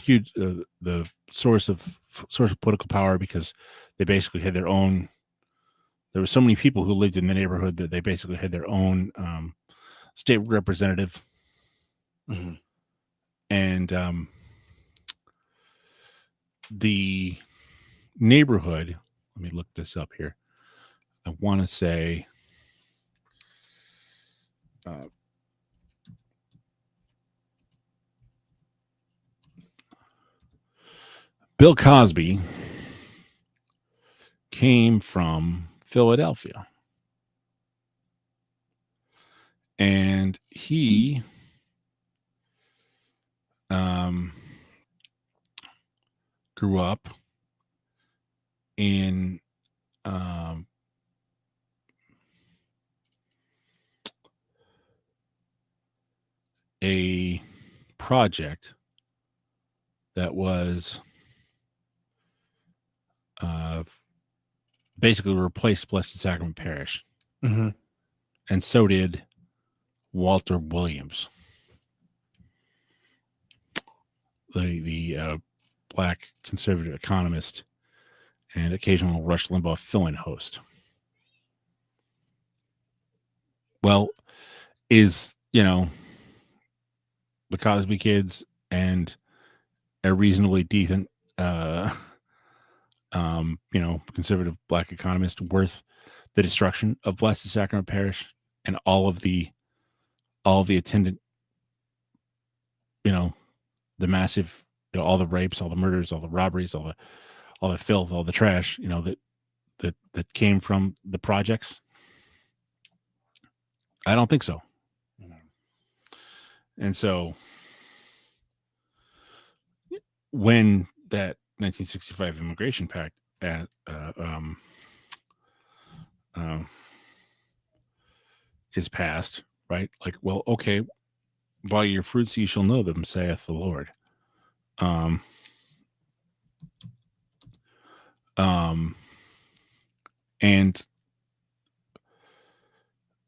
huge the source of political power, because they basically had their own. There were so many people who lived in the neighborhood that they basically had their own state representative. Mm-hmm. And the neighborhood, let me look this up here. I want to say Bill Cosby came from Philadelphia, and he grew up in a project that was basically replaced Blessed Sacrament Parish. Mm-hmm. And so did Walter Williams, the black conservative economist and occasional Rush Limbaugh fill-in host. Well, is, the Cosby Kids and a reasonably decent, conservative black economist worth the destruction of Blessed Sacrament Parish and all of the attendant, the massive, all the rapes, all the murders, all the robberies, all the filth, all the trash, that came from the projects? I don't think so. And so when that 1965 Immigration Pact is passed, right? Like, well, okay, by your fruits ye shall know them, saith the Lord. And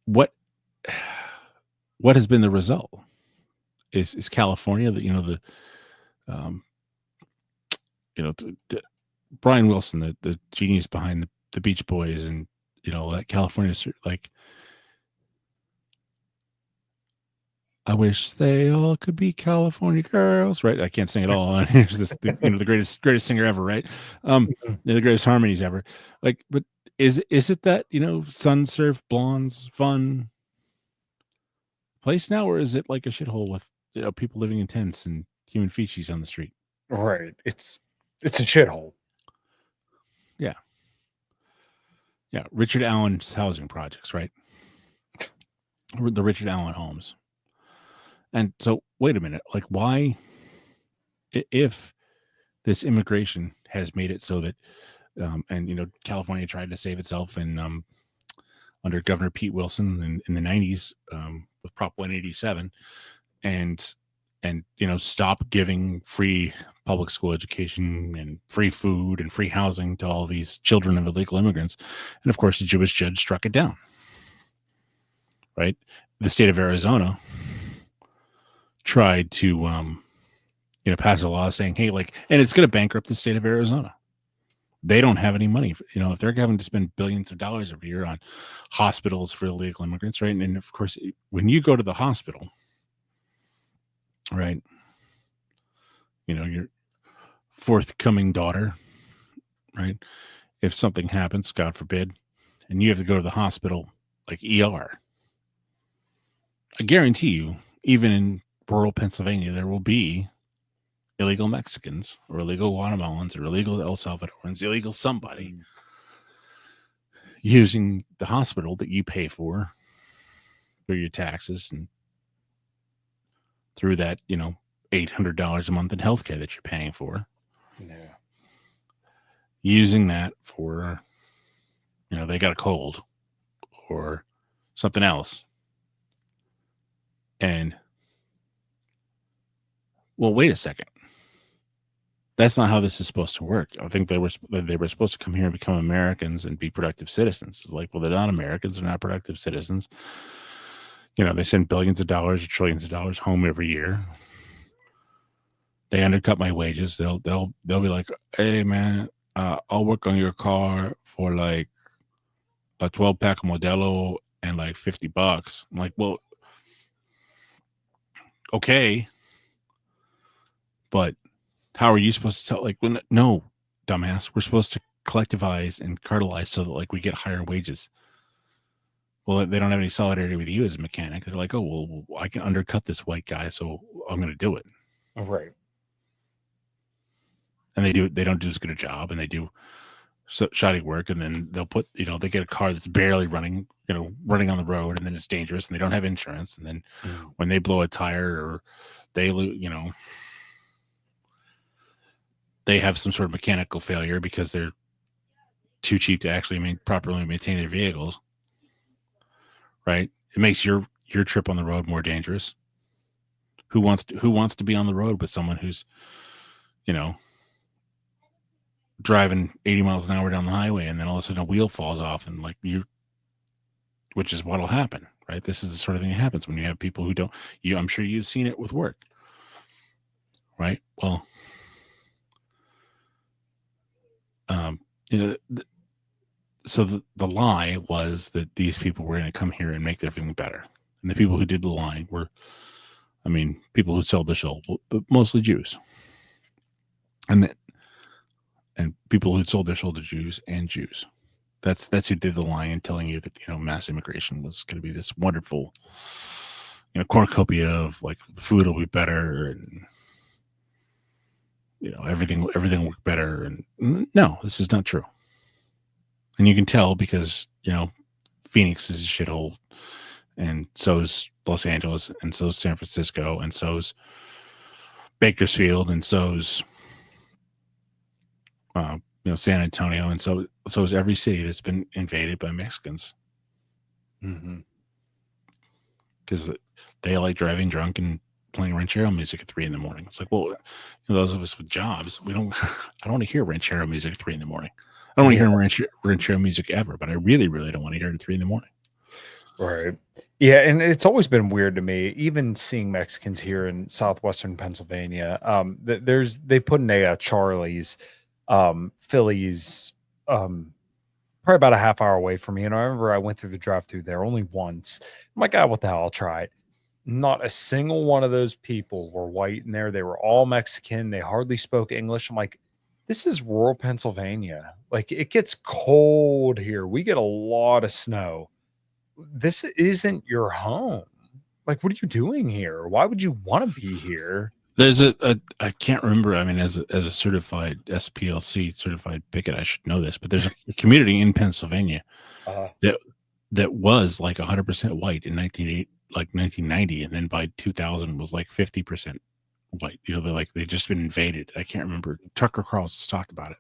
what has been the result is California, the Brian Wilson, the genius behind the Beach Boys, and that California, like, I wish they all could be California girls, right? I can't sing it all. Here's this, the greatest singer ever, right? The greatest harmonies ever. Like, but is it that sun surf blondes fun place now, or is it like a shithole with people living in tents and human feces on the street? Right. It's a shithole. Yeah, Richard Allen's housing projects, right? The Richard Allen homes. And so, wait a minute, like, why, if this immigration has made it so that, and California tried to save itself and under Governor Pete Wilson in the '90s with Prop 187, and stop giving free public school education and free food and free housing to all these children of illegal immigrants, and of course, the Jewish judge struck it down. Right, the state of Arizona tried to pass a law saying, hey, like, and it's going to bankrupt the state of Arizona. They don't have any money. If they're having to spend billions of dollars every year on hospitals for illegal immigrants, right? And of course, when you go to the hospital, right, your forthcoming daughter, right, if something happens, God forbid, and you have to go to the hospital, like ER, I guarantee you, even in rural Pennsylvania, there will be illegal Mexicans or illegal Guatemalans or illegal El Salvadorans, illegal somebody using the hospital that you pay for through your taxes and through that, $800 a month in healthcare that you're paying for. Yeah. Using that for, they got a cold or something else. And, well, wait a second. That's not how this is supposed to work. I think they were supposed to come here and become Americans and be productive citizens. It's like, well, they're not Americans. They're not productive citizens. They send billions of dollars or trillions of dollars home every year. They undercut my wages. They'll be like, hey man, I'll work on your car for like a 12-pack of Modelo and like $50. I'm like, well, okay, but how are you supposed to tell? Like, no, dumbass, we're supposed to collectivize and cartelize so that like we get higher wages. Well, they don't have any solidarity with you as a mechanic. They're like, oh, well, I can undercut this white guy, so I'm going to do it. Right. And they don't do as good a job, and they do shoddy work, and then they'll put, they get a car that's barely running, running on the road, and then it's dangerous, and they don't have insurance, and then when they blow a tire or they they have some sort of mechanical failure because they're too cheap to actually properly maintain their vehicles, right? It makes your trip on the road more dangerous. Who wants to be on the road with someone who's, driving 80 miles an hour down the highway, and then all of a sudden a wheel falls off, and like which is what'll happen, right? This is the sort of thing that happens when you have people who don't. I'm sure you've seen it with work, right? Well, so the lie was that these people were going to come here and make everything better, and the people who did the lying were, people who sold their soul, but mostly Jews, and people who sold their soul to Jews and Jews. That's who did the lying and telling you that mass immigration was going to be this wonderful, cornucopia of like the food will be better and everything will work better. And no, this is not true. And you can tell because Phoenix is a shithole, and so is Los Angeles, and so is San Francisco, and so is Bakersfield, and so is San Antonio, and so is every city that's been invaded by Mexicans. Because they like driving drunk and playing ranchero music at 3 a.m. It's like, well, those of us with jobs, we don't. I don't want to hear ranchero music at 3 a.m. I don't want to hear ranchero music ever, but I really, really don't want to hear it at 3 a.m. Right. Yeah, and it's always been weird to me, even seeing Mexicans here in southwestern Pennsylvania. They put in a Charlie's, Phillies, probably about a half hour away from me. And I remember I went through the drive-through there only once. I'm like, what the hell? I'll try it. Not a single one of those people were white in there. They were all Mexican. They hardly spoke English. I'm like, this is rural Pennsylvania. Like, it gets cold here. We get a lot of snow. This isn't your home. Like, what are you doing here? Why would you want to be here? There's a I can't remember. I mean, as a certified SPLC certified picket, I should know this, but there's a community in Pennsylvania Uh, that was like 100% white in 1990, and then by 2000 was like 50% white. You know, they just been invaded. I can't remember. Tucker Carlson's talked about it.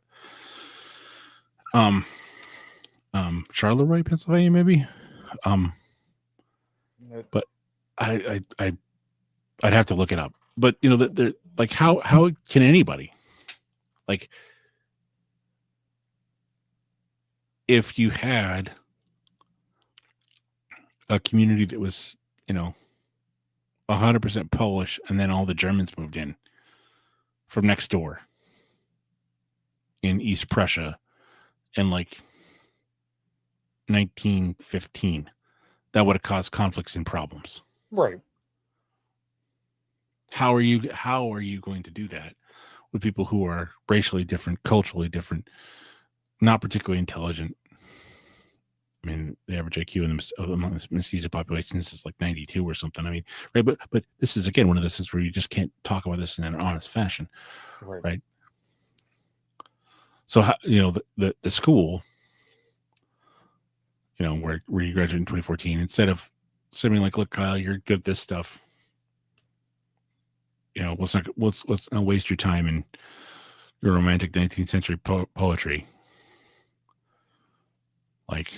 Um, Charleroi, Pennsylvania, maybe. Um, but I'd have to look it up. But you know, they're like, how can anybody, like, if you had a community that was, you know, 100% Polish, and then all the Germans moved in from next door in East Prussia in like 1915, that would have caused conflicts and problems. right. How are you going to do that with people who are racially different, culturally different, not particularly intelligent? I mean, the average IQ among the mestizo populations is like 92 or something. I mean, right? But this is again one of those things where you just can't talk about this in an honest fashion, Right. right? So you know, the school, you know, where you graduated in 2014, instead of saying like, look, Kyle, you're good at this stuff. You know, let's not waste your time in your romantic 19th century poetry. Like,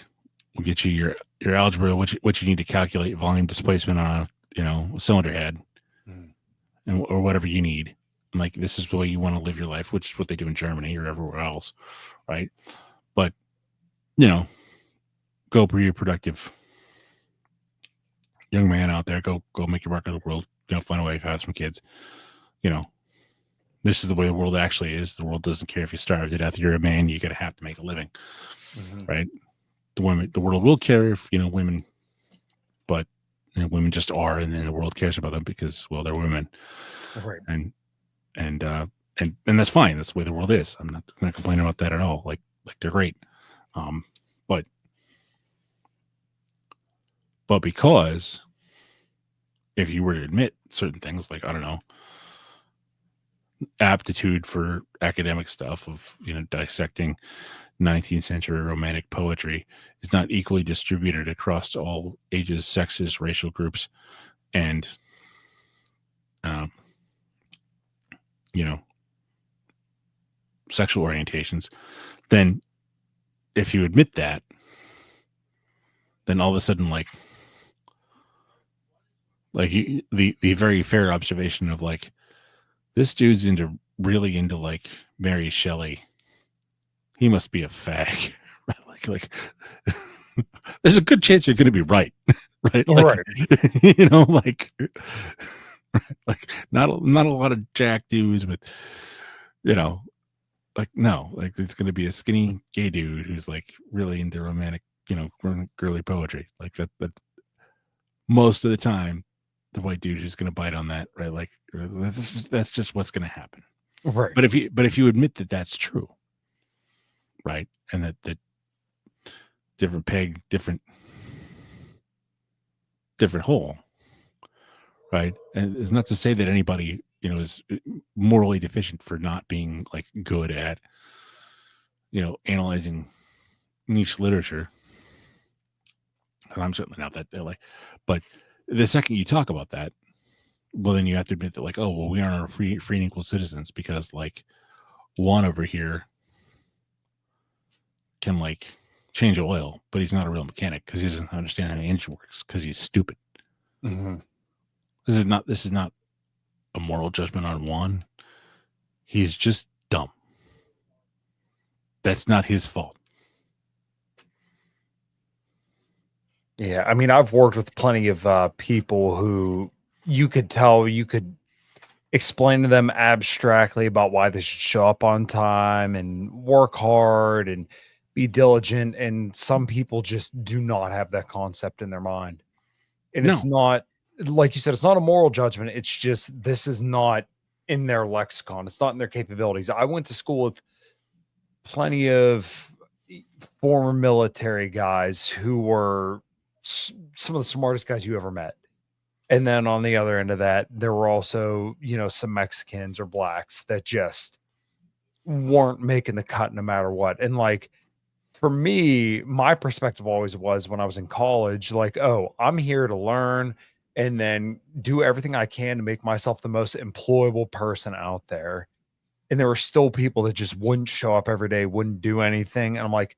we'll get you your algebra, what you need to calculate volume displacement on a cylinder head, or whatever you need. And like, this is the way you want to live your life, which is what they do in Germany or everywhere else, right? But you know, go be a productive young man out there. Go make your mark in the world. You know, find a way to have some kids. You know, this is the way the world actually is. The world doesn't care if you starve to death. You're a man. You're gonna have to make a living, right? The world will care if women, but women just are, and then the world cares about them because, well, they're women, Right. and and that's fine. That's the way the world is. I'm not complaining about that at all. Like they're great, but because if you were to admit certain things, like, I don't know, aptitude for academic stuff of dissecting 19th century romantic poetry is not equally distributed across all ages, sexes, racial groups, and um, sexual orientations, then if you admit that, then all of a sudden, the very fair observation of like, this dude's really into like Mary Shelley, he must be a fag. like there's a good chance you're going to be right. Right. Like, like, like not a lot of jack dudes, but like, no, like, it's going to be a skinny gay dude who's like really into romantic, girly poetry. Like that most of the time, the white dude is going to bite on that, right? Like, that's just what's going to happen. Right. But if you admit that that's true, right, and that different peg, different hole, right, and it's not to say that anybody is morally deficient for not being like good at analyzing niche literature. I'm certainly not that like, but the second you talk about that, well, then you have to admit that, like, oh, well, we aren't free and equal citizens because, like, Juan over here can like change oil, but he's not a real mechanic because he doesn't understand how an engine works because he's stupid. This is not a moral judgment on Juan. He's just dumb. That's not his fault. Yeah, I mean, I've worked with plenty of people who you could tell, you could explain to them abstractly about why they should show up on time and work hard and be diligent. And some people just do not have that concept in their mind. And No. it's not, like you said, it's not a moral judgment. It's just, this is not in their lexicon. It's not in their capabilities. I went to school with plenty of former military guys who were some of the smartest guys you ever met. And then on the other end of that, there were also, some Mexicans or blacks that just weren't making the cut no matter what. And like for me, my perspective always was when I was in college, like, oh, I'm here to learn and then do everything I can to make myself the most employable person out there. And there were still people that just wouldn't show up every day, wouldn't do anything. And I'm like,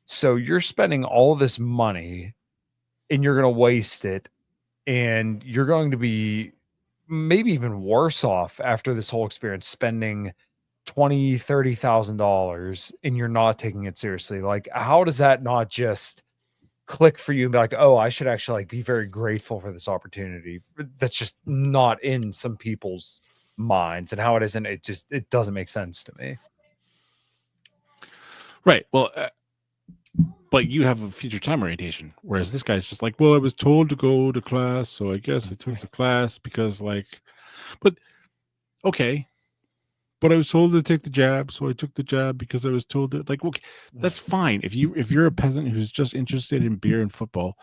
so you're spending all this money and you're going to waste it and you're going to be maybe even worse off after this whole experience spending 20, $30,000 and you're not taking it seriously. Like, how does that not just click for you and be like, oh, I should actually like be very grateful for this opportunity? That's just not in some people's minds, and how it isn't, it doesn't make sense to me. Right. Well, but you have a future time orientation, whereas this guy's just like, well, I was told to go to class, so I guess I took the class because, like, but okay, but I was told to take the jab, so I took the jab because I was told that, like, okay, that's fine. If you're a peasant who's just interested in beer and football,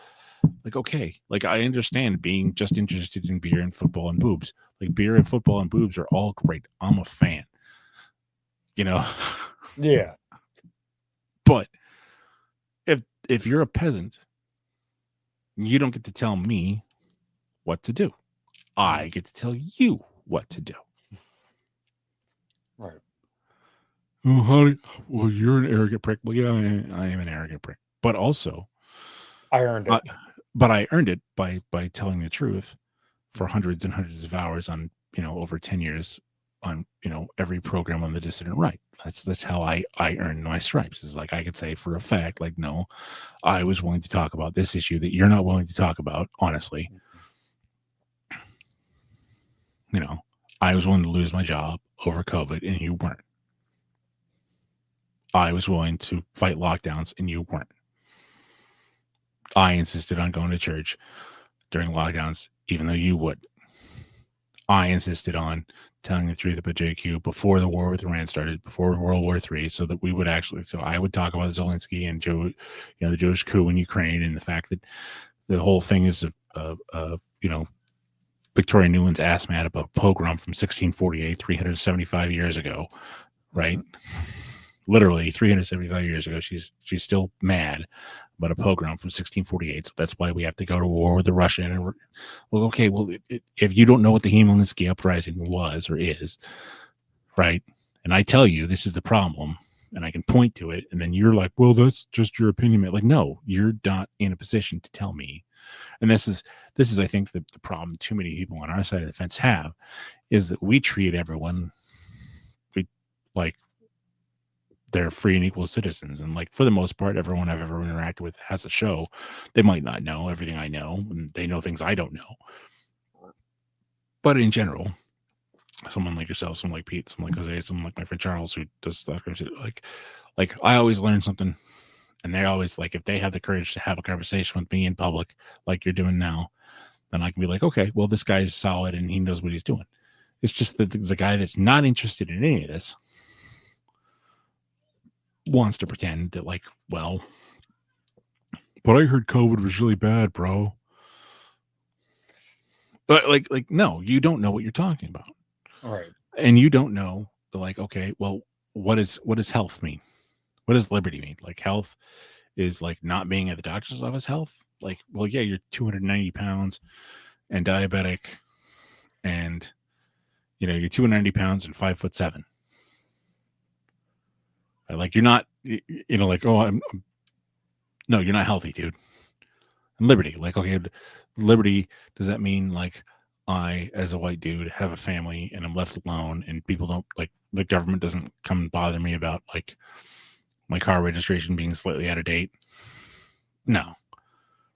like, okay, like I understand being just interested in beer and football and boobs. Like, beer and football and boobs are all great. I'm a fan, you know. Yeah. But if you're a peasant, you don't get to tell me what to do. I get to tell you what to do. Right. Oh, well, you're an arrogant prick. Well, yeah, I am an arrogant prick, but also, I earned it. but I earned it by telling the truth for hundreds and hundreds of hours on, over 10 years on, every program on the dissident right. That's how I earned my stripes. Is like I could say for a fact, like, no, I was willing to talk about this issue that you're not willing to talk about. Honestly, I was willing to lose my job over COVID, and you weren't. I was willing to fight lockdowns, and you weren't. I insisted on going to church during lockdowns, even though you would. I insisted on telling the truth about JQ before the war with Iran started, before World War III, so that we would actually. So I would talk about Zelensky and the Jewish coup in Ukraine, and the fact that the whole thing is Victoria Nuland's ass mad about pogrom from 1648, 375 years ago, right? Literally 375 years ago, she's still mad about a pogrom from 1648. So that's why we have to go to war with the Russian. And well, okay, well, if you don't know what the Himalayan uprising was or is, right? And I tell you this is the problem, and I can point to it, and then you're like, well, that's just your opinion. Like, no, you're not in a position to tell me. And this is I think the problem too many people on our side of the fence have is that we treat everyone like they're free and equal citizens. And like for the most part, everyone I've ever interacted with has a show. They might not know everything I know, and they know things I don't know. But in general, someone like yourself, someone like Pete, someone like Jose, someone like my friend Charles who does stuff, like I always learn something. And they always, like, if they have the courage to have a conversation with me in public, like you're doing now, then I can be like, okay, well, this guy's solid and he knows what he's doing. It's just that the guy that's not interested in any of this wants to pretend that, like, well, but I heard COVID was really bad, bro. But like, no, you don't know what you're talking about. All right. And you don't know, like, okay, well, what does health mean? What does liberty mean? Like, health is like not being at the doctor's office. Health, like, well, yeah, you're 290 pounds and diabetic, and you're 290 pounds and 5'7". Like, you're not, like, oh, no, you're not healthy, dude. And liberty, like, okay, liberty, does that mean like I, as a white dude, have a family and I'm left alone, and people don't, like, the government doesn't come and bother me about like my car registration being slightly out of date? No.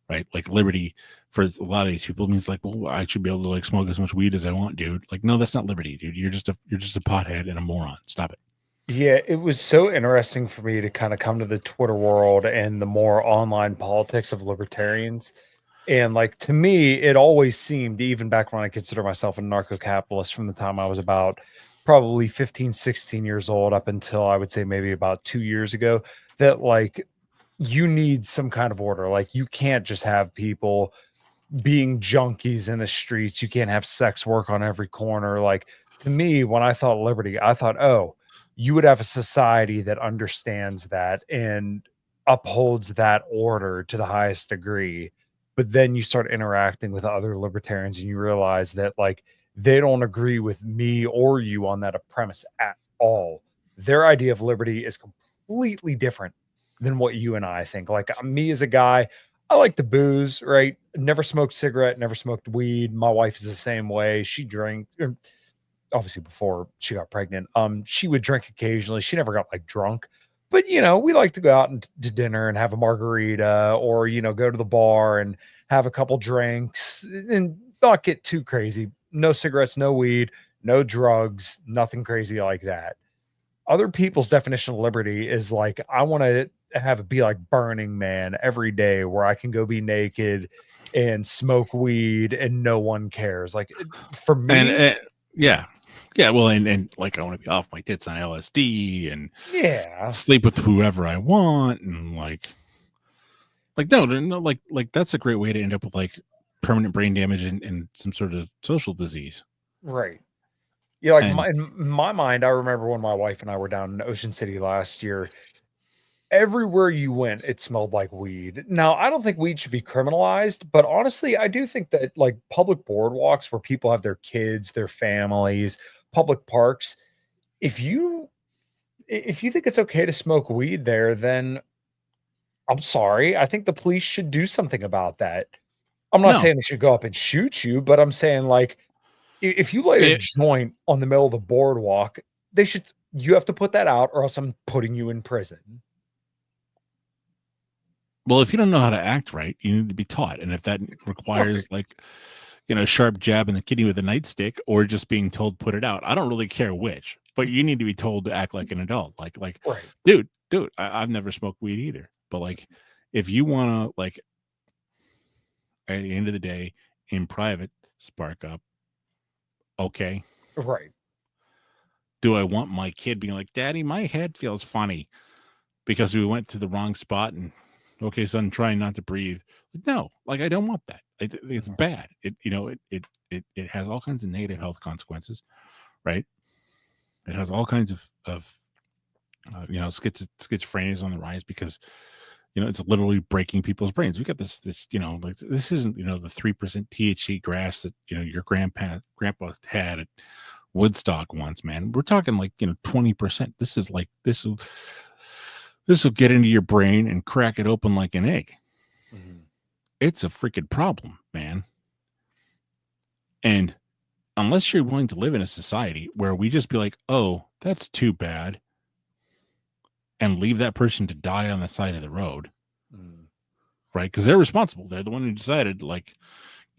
Right? Like, liberty for a lot of these people means like, well, I should be able to like smoke as much weed as I want, dude. Like, no, that's not liberty, dude. You're just a pothead and a moron. Stop it. Yeah, it was so interesting for me to kind of come to the Twitter world and the more online politics of libertarians. And like to me, it always seemed, even back when I consider myself a narco-capitalist from the time I was about probably 15, 16 years old up until I would say maybe about 2 years ago, that like you need some kind of order. Like you can't just have people being junkies in the streets. You can't have sex work on every corner. Like, to me, when I thought liberty, I thought, oh, you would have a society that understands that and upholds that order to the highest degree. But then you start interacting with other libertarians and you realize that, like, they don't agree with me or you on that premise at all. Their idea of liberty is completely different than what you and I think. Like, me as a guy, I like the booze, right? Never smoked cigarette, never smoked weed. My wife is the same way. She drank, obviously before she got pregnant. She would drink occasionally. She never got like drunk, but we like to go out and to dinner and have a margarita, or go to the bar and have a couple drinks and not get too crazy. No cigarettes, no weed, no drugs, nothing crazy like that. Other people's definition of liberty is like, I want to have it be like Burning Man every day where I can go be naked and smoke weed and no one cares. Like, for And me, yeah, yeah. Well, and like I want to be off my tits on LSD and yeah, sleep with whoever I want, and like no, like that's a great way to end up with like permanent brain damage and some sort of social disease. right. Yeah, like And in my mind, I remember when my wife and I were down in Ocean City last year. Everywhere you went, it smelled like weed. Now, I don't think weed should be criminalized, but honestly, I do think that like public boardwalks where people have their kids, their families, public parks, if you think it's okay to smoke weed there, then I'm sorry. I think the police should do something about that. I'm not no, saying they should go up and shoot you, but I'm saying, like, if you light a it, joint on the middle of the boardwalk, you have to put that out or else I'm putting you in prison. well, if you don't know how to act right, you need to be taught. And if that Right. requires like sharp jab in the kidney with a nightstick, or just being told put it out, I don't really care which. But you need to be told to act like an adult. Like, Right. dude, I've never smoked weed either. But like, if you want to like at the end of the day in private spark up, okay. Right. Do I want my kid being like, Daddy, my head feels funny because we went to the wrong spot and okay, son, trying not to breathe. No, like I don't want that. It's bad. It has all kinds of negative health consequences, right? It has all kinds of schizophrenia is on the rise because it's literally breaking people's brains. We got this like this isn't the 3% THC grass that your grandpa had at Woodstock once, man. We're talking like 20%. This is like this will get into your brain and crack it open like an egg. Mhm. It's a freaking problem, man. And unless you're willing to live in a society where we just be like, oh, that's too bad, and leave that person to die on the side of the road, Mm. right? Because they're responsible. They're the one who decided, like,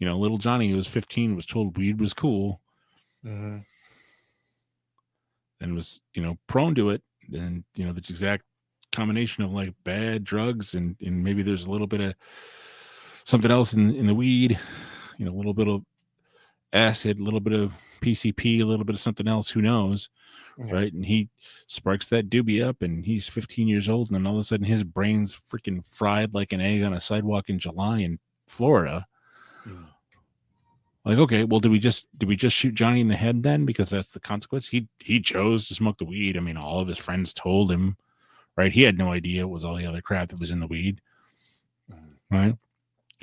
little Johnny, who was 15, was told weed was cool Mhm. and was, prone to it. And, the exact combination of like bad drugs and maybe there's a little bit of something else in the weed, a little bit of acid, a little bit of PCP, a little bit of something else, who knows, Yeah. right? And he sparks that doobie up and he's 15 years old and then all of a sudden his brain's freaking fried like an egg on a sidewalk in July in Florida. Mm. Like, okay, well, did we just shoot Johnny in the head then? Because that's the consequence. He chose to smoke the weed. I mean, all of his friends told him, right? He had no idea it was all the other crap that was in the weed, Mhm. right?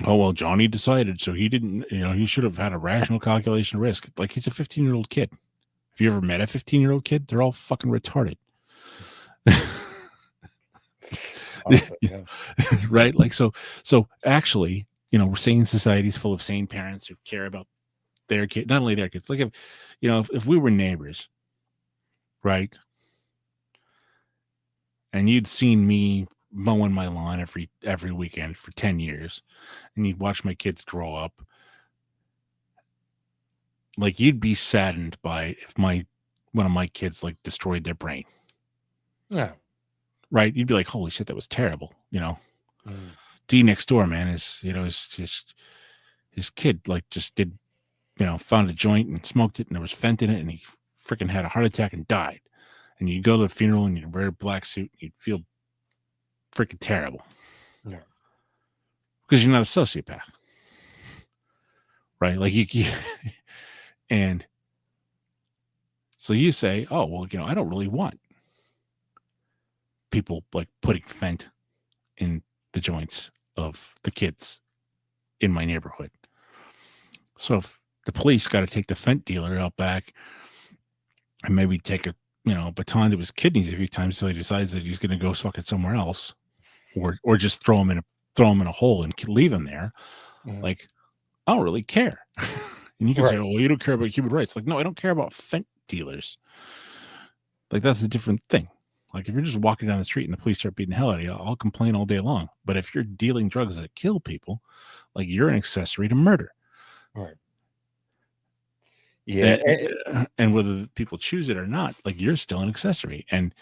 Oh well, Johnny decided, so he didn't. He should have had a rational calculation of risk. Like he's a 15-year-old kid. Have you ever met a 15-year-old kid? They're all fucking retarded. Honestly, yeah. Right? Like so actually, we're saying society's full of sane parents who care about their kid, not only their kids. Like if we were neighbors, right? And you'd seen me mowing my lawn every weekend for 10 years, and you'd watch my kids grow up. Like you'd be saddened by if one of my kids like destroyed their brain. Yeah. Right? You'd be like, holy shit, that was terrible. Mhm. D next door, man, is just his kid like just did, found a joint and smoked it and there was fent in it and he freaking had a heart attack and died. And you go to the funeral and you'd wear a black suit and you'd feel freaking terrible Yeah. because you're not a sociopath. right? Like and so you say, oh, well, I don't really want people like putting fent in the joints of the kids in my neighborhood. So if the police got to take the fent dealer out back and maybe take a baton to his kidneys a few times until he decides that he's going to go fuck it somewhere else, or just throw him in a hole and leave him there. Mhm. Like, I don't really care. And you can say, Right. well, you don't care about human rights. Like, no, I don't care about fent dealers. Like, that's a different thing. Like, if you're just walking down the street and the police start beating the hell out of you, I'll complain all day long. But if you're dealing drugs that kill people, like, you're an accessory to murder. Right. Yeah. And whether people choose it or not, like, you're still an accessory. And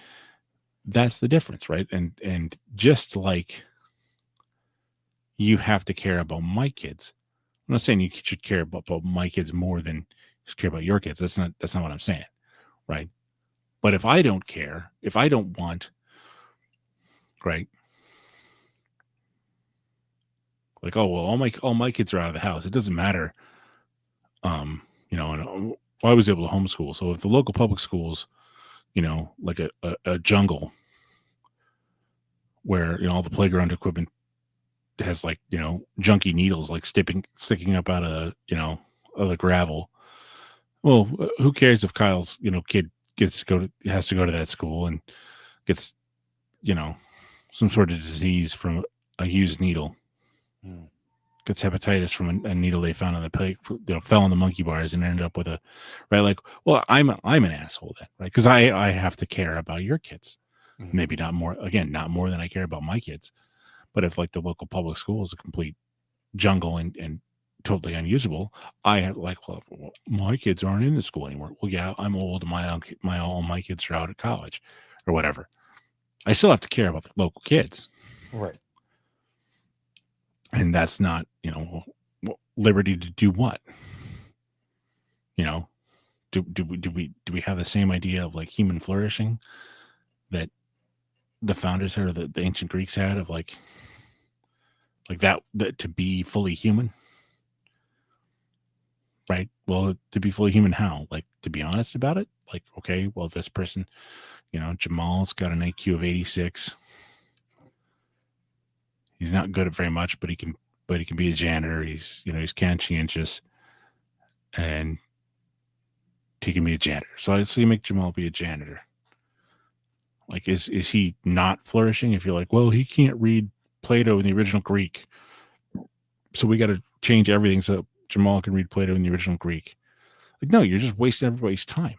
that's the difference, right? And just like you have to care about my kids. I'm not saying you should care about my kids more than you care about your kids. That's not what I'm saying, right? But if I don't care, if I don't want, right? Like, oh well, all my kids are out of the house. It doesn't matter. And I was able to homeschool. So if the local public schools, like a jungle where all the playground equipment has like junky needles like sticking up out of of the gravel. Well, who cares if Kyle's kid has to go to that school and gets some sort of disease from a used needle, Mm. gets hepatitis from a needle they found on the play, fell on the monkey bars and ended up with a right. Like, well, I'm an asshole then, right? Because I have to care about your kids. Mhm. Maybe not more. Again, not more than I care about my kids. But if like the local public school is a complete jungle and totally unusable, I have like, well, my kids aren't in the school anymore. Well, yeah, I'm old. All my kids are out at college or whatever. I still have to care about the local kids, Right. and that's not liberty to do what. Do we have the same idea of like human flourishing that the founders or the ancient Greeks had of like that to be fully human? Right. Well, to be fully human, how? Like, to be honest about it? Like, okay, well, this person, Jamal's got an IQ of 86. He's not good at very much, but he can be a janitor. He's conscientious and he can be a janitor. So you make Jamal be a janitor. Like, is he not flourishing? If you're like, well, he can't read Plato in the original Greek, so we got to change everything so Jamal can read Plato in the original Greek. Like, no, you're just wasting everybody's time.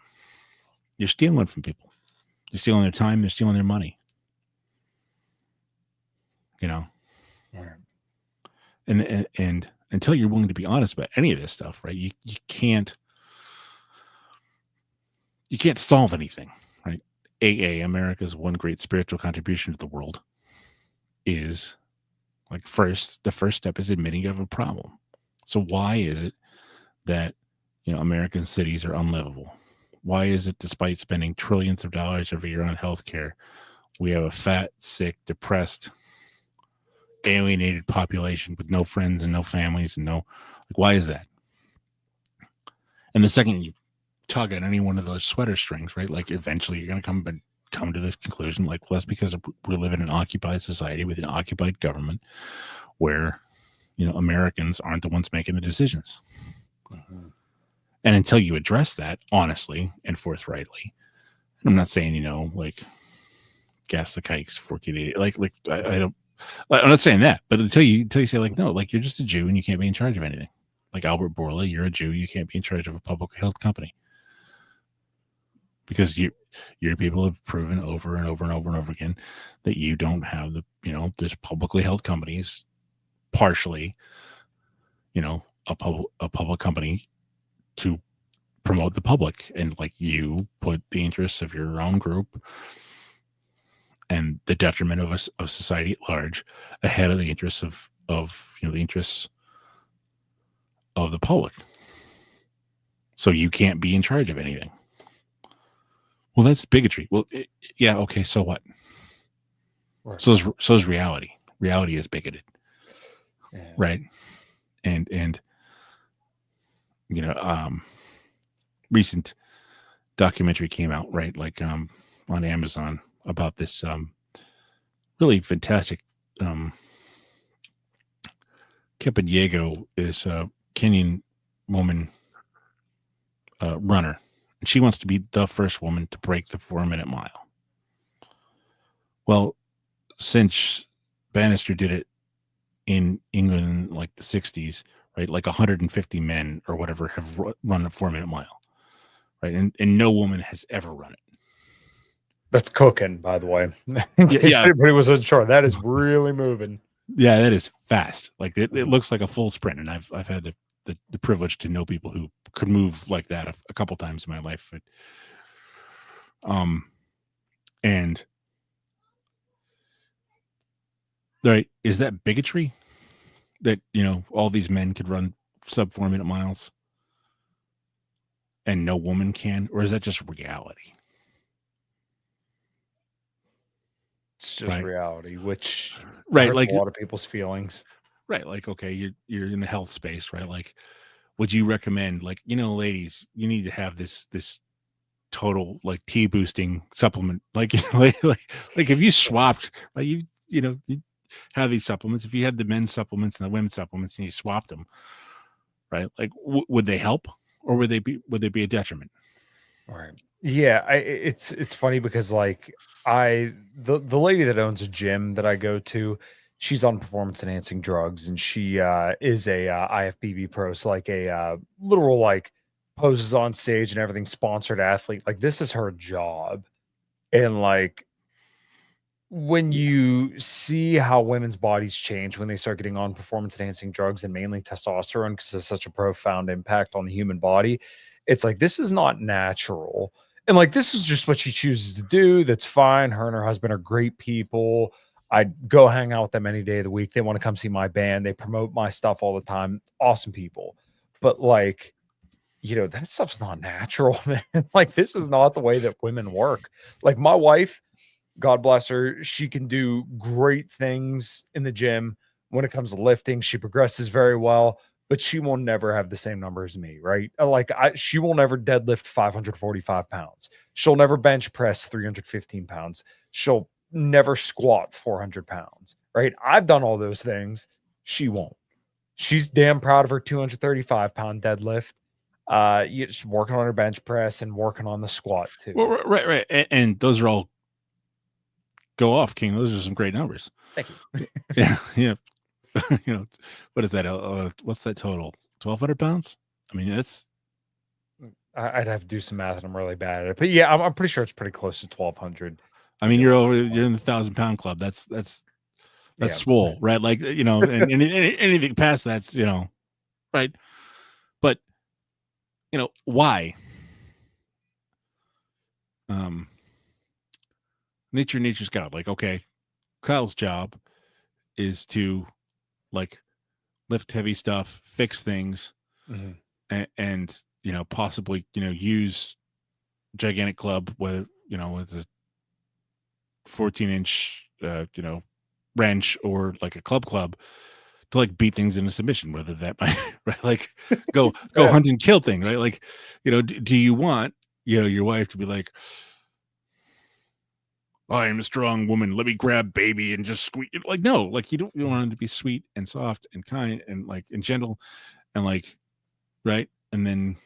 You're stealing from people. You're stealing their time. They're stealing their money. Right. And until you're willing to be honest about any of this stuff, right? You can't solve anything, right? AA, America's one great spiritual contribution to the world, is like the first step is admitting you have a problem. So why is it that American cities are unlivable? Why is it, despite spending trillions of dollars every year on healthcare, we have a fat, sick, depressed, alienated population with no friends and no families and no, like, why is that? And the second you tug at any one of those sweater strings, right, like, eventually you're going to come to this conclusion, like, well, that's because we live in an occupied society with an occupied government where Americans aren't the ones making the decisions. Mm-hmm. And until you address that honestly and forthrightly, and I'm not saying like gas the kikes 1480, like I don't, I'm not saying that, but until you say like, no, like, you're just a Jew and you can't be in charge of anything. Like Albert Bourla, you're a Jew, you can't be in charge of a public health company because your people have proven over and over and over and over again that you don't have the there's publicly held companies, partially a public company to promote the public, and like, you put the interests of your own group and the detriment of society at large ahead of the interests of the interests of the public. So you can't be in charge of anything. Well, that's bigotry. Well, yeah, okay, so what? Right. So is reality. Reality is bigoted, Yeah. right? And recent documentary came out, right? Like on Amazon about this really fantastic um Kipagego is a Kenyan woman runner, and she wants to be the first woman to break the 4 minute mile. Well, since Bannister did it in England in like the 60s, right? Like 150 men or whatever have run a 4 minute mile, right? And no woman has ever run it. That's cooking, by the way. In Yeah, case yeah, anybody was unsure, that is really moving. yeah. That is fast. Like it Mhm. looks like a full sprint, and I've had the privilege to know people who could move like that a couple times in my life. But, and right, is that bigotry that all these men could run sub 4 minute miles and no woman can, or is that just reality? It's just Right, reality, which right, hurts a like lot of people's feelings. right, like okay, you're in the health space, right? Like, would you recommend, like, ladies, you need to have this total like T boosting supplement, like like if you swapped, like you have these supplements, if you had the men's supplements and the women's supplements and you swapped them, right? Like, would they help, or would they be a detriment? Right. Yeah, it's funny because like the lady that owns a gym that I go to, she's on performance enhancing drugs and she is a IFBB pro, so like a literal like poses on stage and everything sponsored athlete. Like this is her job. And like when Yeah. you see how women's bodies change when they start getting on performance enhancing drugs and mainly testosterone because it's such a profound impact on the human body, it's like this is not natural. And like this is just what she chooses to do. That's fine. Her and her husband are great people. I'd go hang out with them any day of the week. They want to come see my band. They promote my stuff all the time. Awesome people. But like, that stuff's not natural, man. Like this is not the way that women work. Like my wife, God bless her, she can do great things in the gym when it comes to lifting. She progresses very well, but she will never have the same number as me, right? She will never deadlift 545 pounds. She'll never bench press 315 pounds. She'll never squat 400 pounds, right? I've done all those things. She won't. She's damn proud of her 235-pound deadlift. She's working on her bench press and working on the squat Well, too. right, and those are all go off, King. Those are some great numbers. Thank you. Yeah, yeah. What is that? What's that total? 1,200 pounds. I mean, that's. I'd have to do some math, and I'm really bad at it. But yeah, I'm pretty sure it's pretty close to 1,200. I mean, you're in the 1,000 pound club. That's Yeah. swole, right? Like, and anything past that's, right. But why? Um, nature's God. Like, okay, Kyle's job is to like lift heavy stuff, fix things, Mhm. and possibly use gigantic club, whether with a 14-inch wrench or like a club to like beat things into submission, whether that might right, like go Yeah. hunt and kill things, right? Like, do you want your wife to be like, I am a strong woman, let me grab baby and just squeeze, like, no, like you don't want her to be sweet and soft and kind and like and gentle and like, right? And then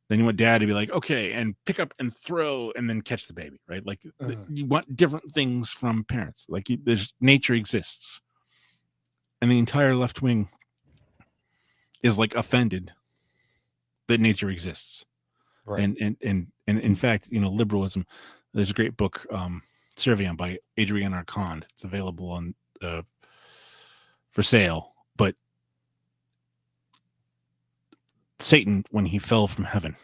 you want dad to be like, okay, and pick up and throw and then catch the baby, right? Like, Mhm. you want different things from parents. Like, there's nature exists, and the entire left wing is like offended that nature exists. Right. And in fact, liberalism. There's a great book, Serviam by Adrienne Arcand. It's available on for sale. But Satan, when he fell from heaven,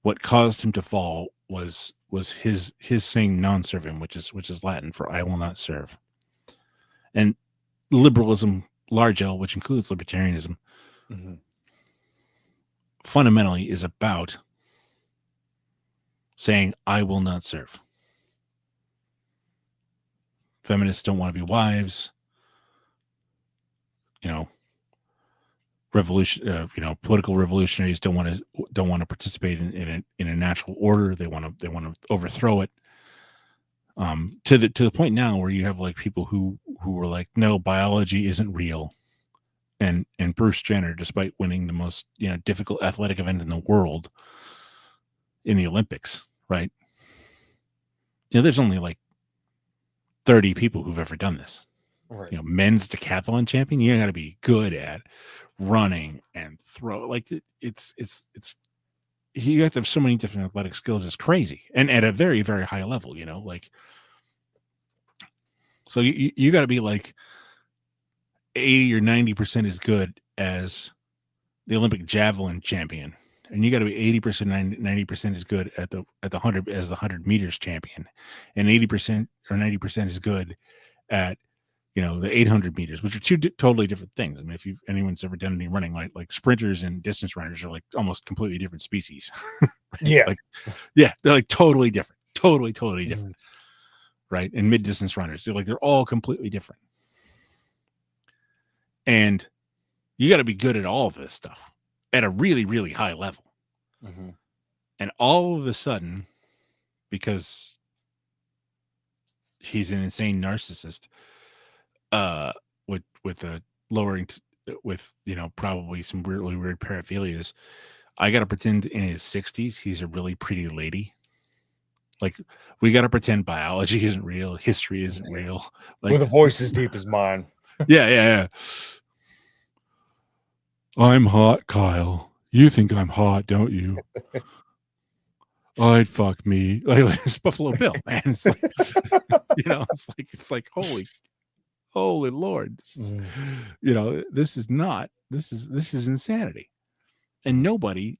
what caused him to fall was his saying non serviam, which is Latin for I will not serve. And liberalism, large L, which includes libertarianism, Mhm. fundamentally is about saying I will not serve. Feminists don't want to be wives, you know, political revolutionaries don't want to participate in a natural order. They want to overthrow it. To the point now where you have like people who were like, no, biology isn't real, and Bruce Jenner, despite winning the most difficult athletic event in the world in the Olympics, right? There's only like 30 people who've ever done this. Right. Men's decathlon champion, you got to be good at running and throw. Like it's you have to have so many different athletic skills. It's crazy, and at a very, very high level. Like, so you got to be like 80 or 90% as good as the Olympic javelin champion, and you got to be 80%, 90% as good at the 100 as the 100 meters champion, and 80% or 90% as good at the 800 meters, which are two totally different things. I mean, if anyone's ever done any running, like sprinters and distance runners are like almost completely different species. Yeah. Like, yeah, they're like totally different, totally Mm-hmm. different. Right. And mid distance runners, they're all completely different. And you got to be good at all of this stuff at a really, really high level. Mm-hmm. And all of a sudden, because he's an insane narcissist, with a lowering with probably some really weird paraphilias, I gotta pretend in his 60s he's a really pretty lady. Like, we gotta pretend biology isn't real, history isn't real. Like, with a voice as deep as mine. yeah. I'm hot, Kyle. You think I'm hot, don't you? I'd fuck me. Like it's Buffalo Bill, man. It's like it's like holy Lord. This is, this is insanity. And nobody,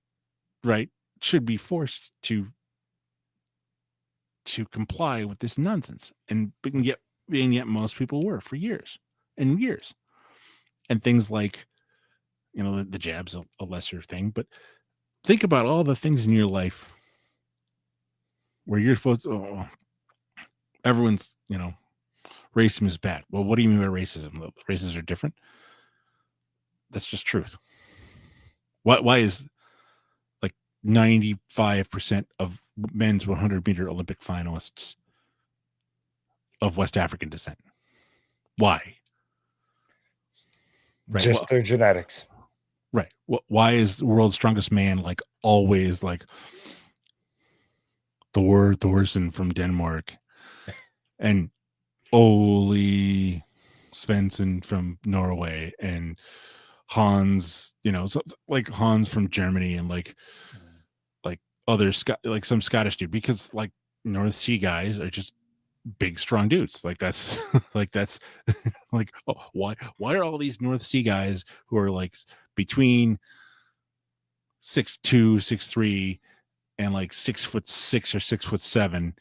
right, should be forced to comply with this nonsense. And yet most people were for years and years. And things like, the jab's a lesser thing, but think about all the things in your life where you're supposed to, everyone's, racism is bad. Well, what do you mean by racism? Races are different. That's just truth. Why is like 95% of men's 100-meter Olympic finalists of West African descent? Why? Right. Just their genetics. Right. Why is the world's strongest man like always like Thorsen from Denmark and Ole Svensson from Norway and Hans, like Hans from Germany and like other like some Scottish dude, because like North Sea guys are just big strong dudes. Like that's like why are all these North Sea guys who are like between 6'2", 6'3", and like 6'6" or 6'7"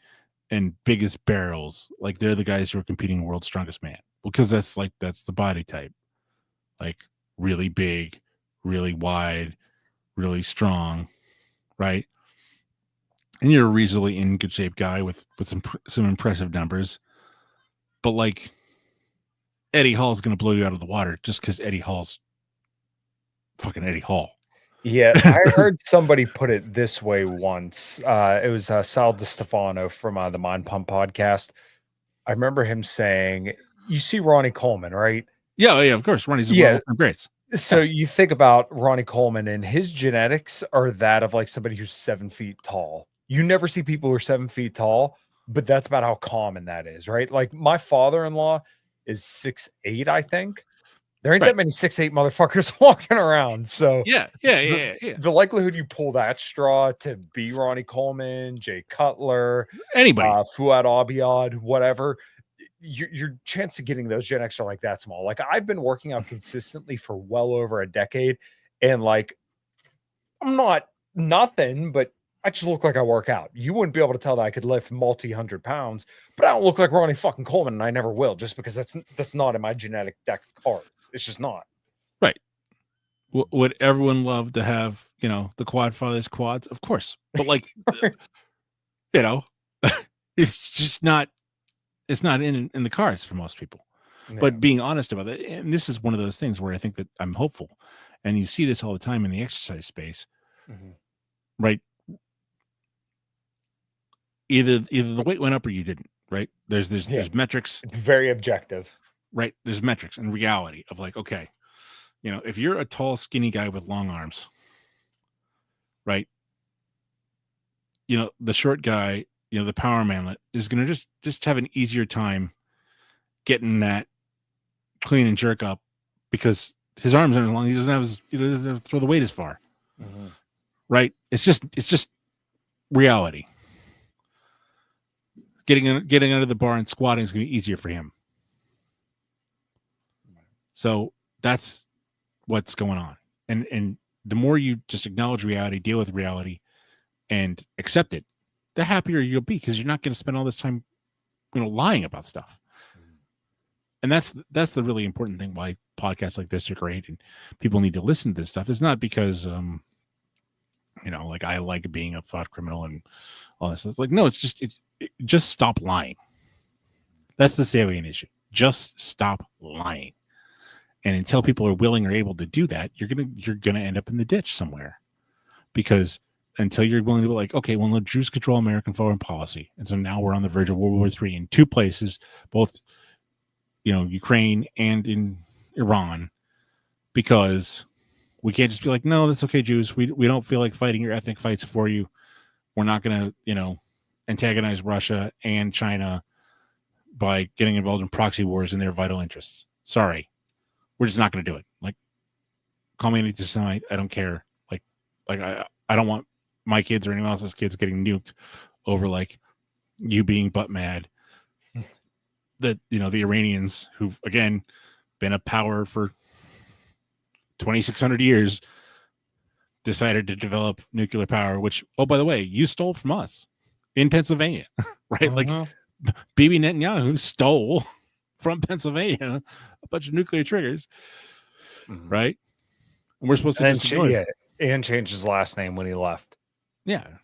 and big as barrels, like they're the guys who are competing in World's Strongest Man? Because that's the body type, like really big, really wide, really strong, right? And you're a reasonably in good shape guy with some impressive numbers, but like Eddie Hall's going to blow you out of the water just because Eddie Hall's fucking Eddie Hall. Yeah, I heard somebody put it this way once. It was Sal DiStefano from the Mind Pump podcast. I remember him saying, "You see Ronnie Coleman, right?" Yeah, of course. Ronnie's one of the greats. So you think about Ronnie Coleman, and his genetics are that of like somebody who's 7 feet tall. You never see people who are 7 feet tall, but that's about how common that is, right? Like my father-in-law is 6'8", I think. There ain't that many 6'8" motherfuckers walking around. So yeah. The likelihood you pull that straw to be Ronnie Coleman, Jay Cutler, anybody, Fuad Abiad, whatever, your chance of getting those Gen X are like that small. Like I've been working out consistently for well over a decade, and like I'm not nothing, but I just look like I work out. You wouldn't be able to tell that I could lift multi-100 pounds, but I don't look like Ronnie fucking Coleman, and I never will, just because that's not in my genetic deck of cards. It's just not. Right. Would everyone love to have, the quad fathers quads? Of course. But like, it's just not, it's not in the cards for most people. Yeah. But being honest about it, and this is one of those things where I think that I'm hopeful. and you see this all the time in the exercise space, Mhm. right? Either the weight went up or you didn't, right? Yeah, There's metrics, it's very objective. right? There's metrics and reality of like, okay, if you're a tall, skinny guy with long arms, right? The short guy, the power manlet is going to just have an easier time getting that clean and jerk up because his arms aren't as long. He doesn't have doesn't have to throw the weight as far, Mhm. right? It's just reality. Getting under the bar and squatting is going to be easier for him. So that's what's going on. And the more you just acknowledge reality, deal with reality, and accept it, the happier you'll be because you're not going to spend all this time, lying about stuff. Mhm. And that's the really important thing why podcasts like this are great and people need to listen to this stuff. It's not because like I like being a thought criminal and all this stuff. Like, no, it's just stop lying. That's the salient issue. Just stop lying. And until people are willing or able to do that, you're gonna end up in the ditch somewhere. Because until you're willing to be like, okay, well, the Jews control American foreign policy, and so now we're on the verge of World War III in two places, both Ukraine and in Iran, because we can't just be like, no, that's okay, Jews. We don't feel like fighting your ethnic fights for you. We're not going to antagonize Russia and China by getting involved in proxy wars in their vital interests. Sorry, we're just not going to do it. Like, call me anti-Semite. I don't care. I don't want my kids or anyone else's kids getting nuked over like you being butt mad that the Iranians, who've again been a power for 2,600 years, decided to develop nuclear power, which, oh, by the way, you stole from us in Pennsylvania, right? Like Mhm. Bibi Netanyahu stole from Pennsylvania a bunch of nuclear triggers, Mhm. right? And we're supposed to And then just ignore that. and changed his last name when he left. Yeah.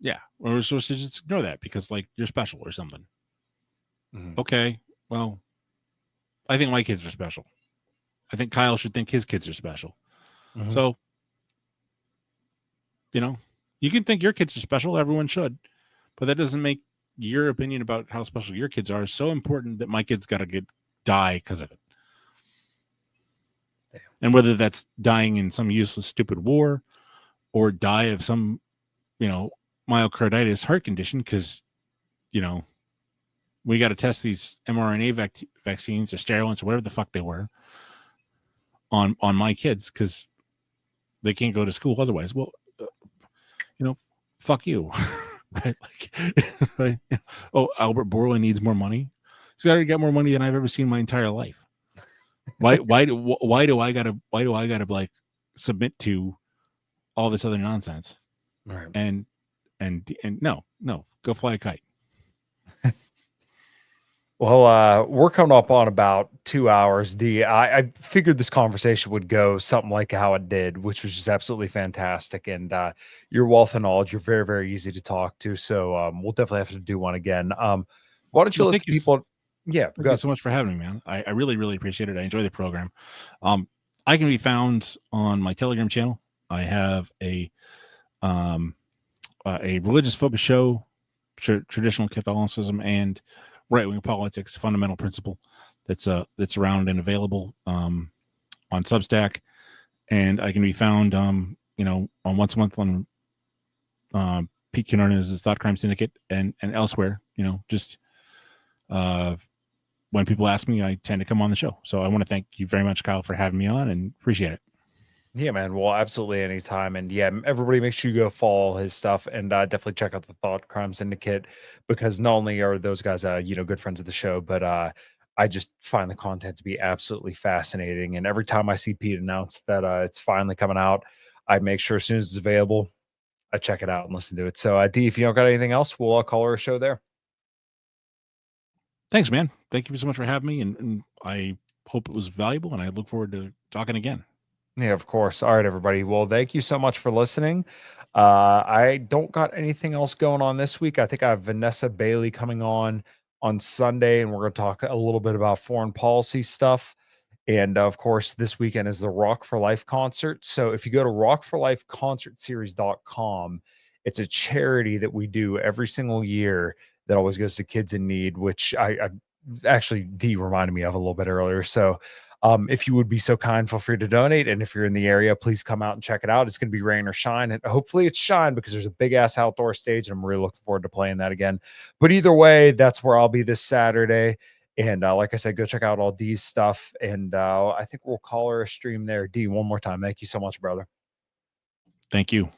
Yeah. We're supposed to just ignore that because like you're special or something. Mhm. Okay. Well, I think my kids are special. I think Kyle should think his kids are special. Mhm. So, you can think your kids are special. Everyone should. But that doesn't make your opinion about how special your kids are so important that my kids got to die because of it. Damn. And whether that's dying in some useless, stupid war or die of some, myocarditis heart condition because, we got to test these mRNA vaccines or sterilants or whatever the fuck they were on my kids because they can't go to school otherwise. Well, uh, fuck you. Right? Like, right? Oh, Albert Bourla needs more money. He's already got more money than I've ever seen in my entire life. Why do I gotta like submit to all this other nonsense? Right. And no, go fly a kite. Well, we're coming up on about 2 hours, D. I figured this conversation would go something like how it did, which was just absolutely fantastic, and, your wealth of knowledge, you're very, very easy to talk to, so, we'll definitely have to do one again. Why don't you Well, let the people. Yeah, thank you good. so much for having me, man. I really, really appreciate it. I enjoy the program. Um, I can be found on my Telegram channel. I have um a religious focus show, traditional Catholicism and right wing politics, fundamental principle that's around and available on Substack, and I can be found on once a month on Pete Kinorna's Thought Crime Syndicate and elsewhere. Just uh, when people ask me, I tend to come on the show. So I want to thank you very much, Kyle, for having me on, and appreciate it. Yeah, man. Well, absolutely anytime. And yeah, everybody make sure you go follow his stuff and definitely check out the Thought Crime Syndicate because not only are those guys, good friends of the show, but I just find the content to be absolutely fascinating. And every time I see Pete announce that it's finally coming out, I make sure as soon as it's available, I check it out and listen to it. So, D, if you don't got anything else, we'll call her a show there. Thanks, man. Thank you so much for having me, and I hope it was valuable, and I look forward to talking again. Yeah, of course. All right, everybody. Well, thank you so much for listening. I don't got anything else going on this week. I think I have Vanessa Bailey coming on Sunday, and we're going to talk a little bit about foreign policy stuff. And of course, this weekend is the Rock for Life concert. So if you go to rockforlifeconcertseries.com, it's a charity that we do every single year that always goes to kids in need, which I actually D reminded me of a little bit earlier. So if you would be so kind, feel free to donate. And if you're in the area, please come out and check it out. It's going to be rain or shine. And hopefully it's shine because there's a big ass outdoor stage. And I'm really looking forward to playing that again. But either way, that's where I'll be this Saturday. And like I said, go check out all D's stuff. And I think we'll call her a stream there. D, one more time. Thank you so much, brother. Thank you.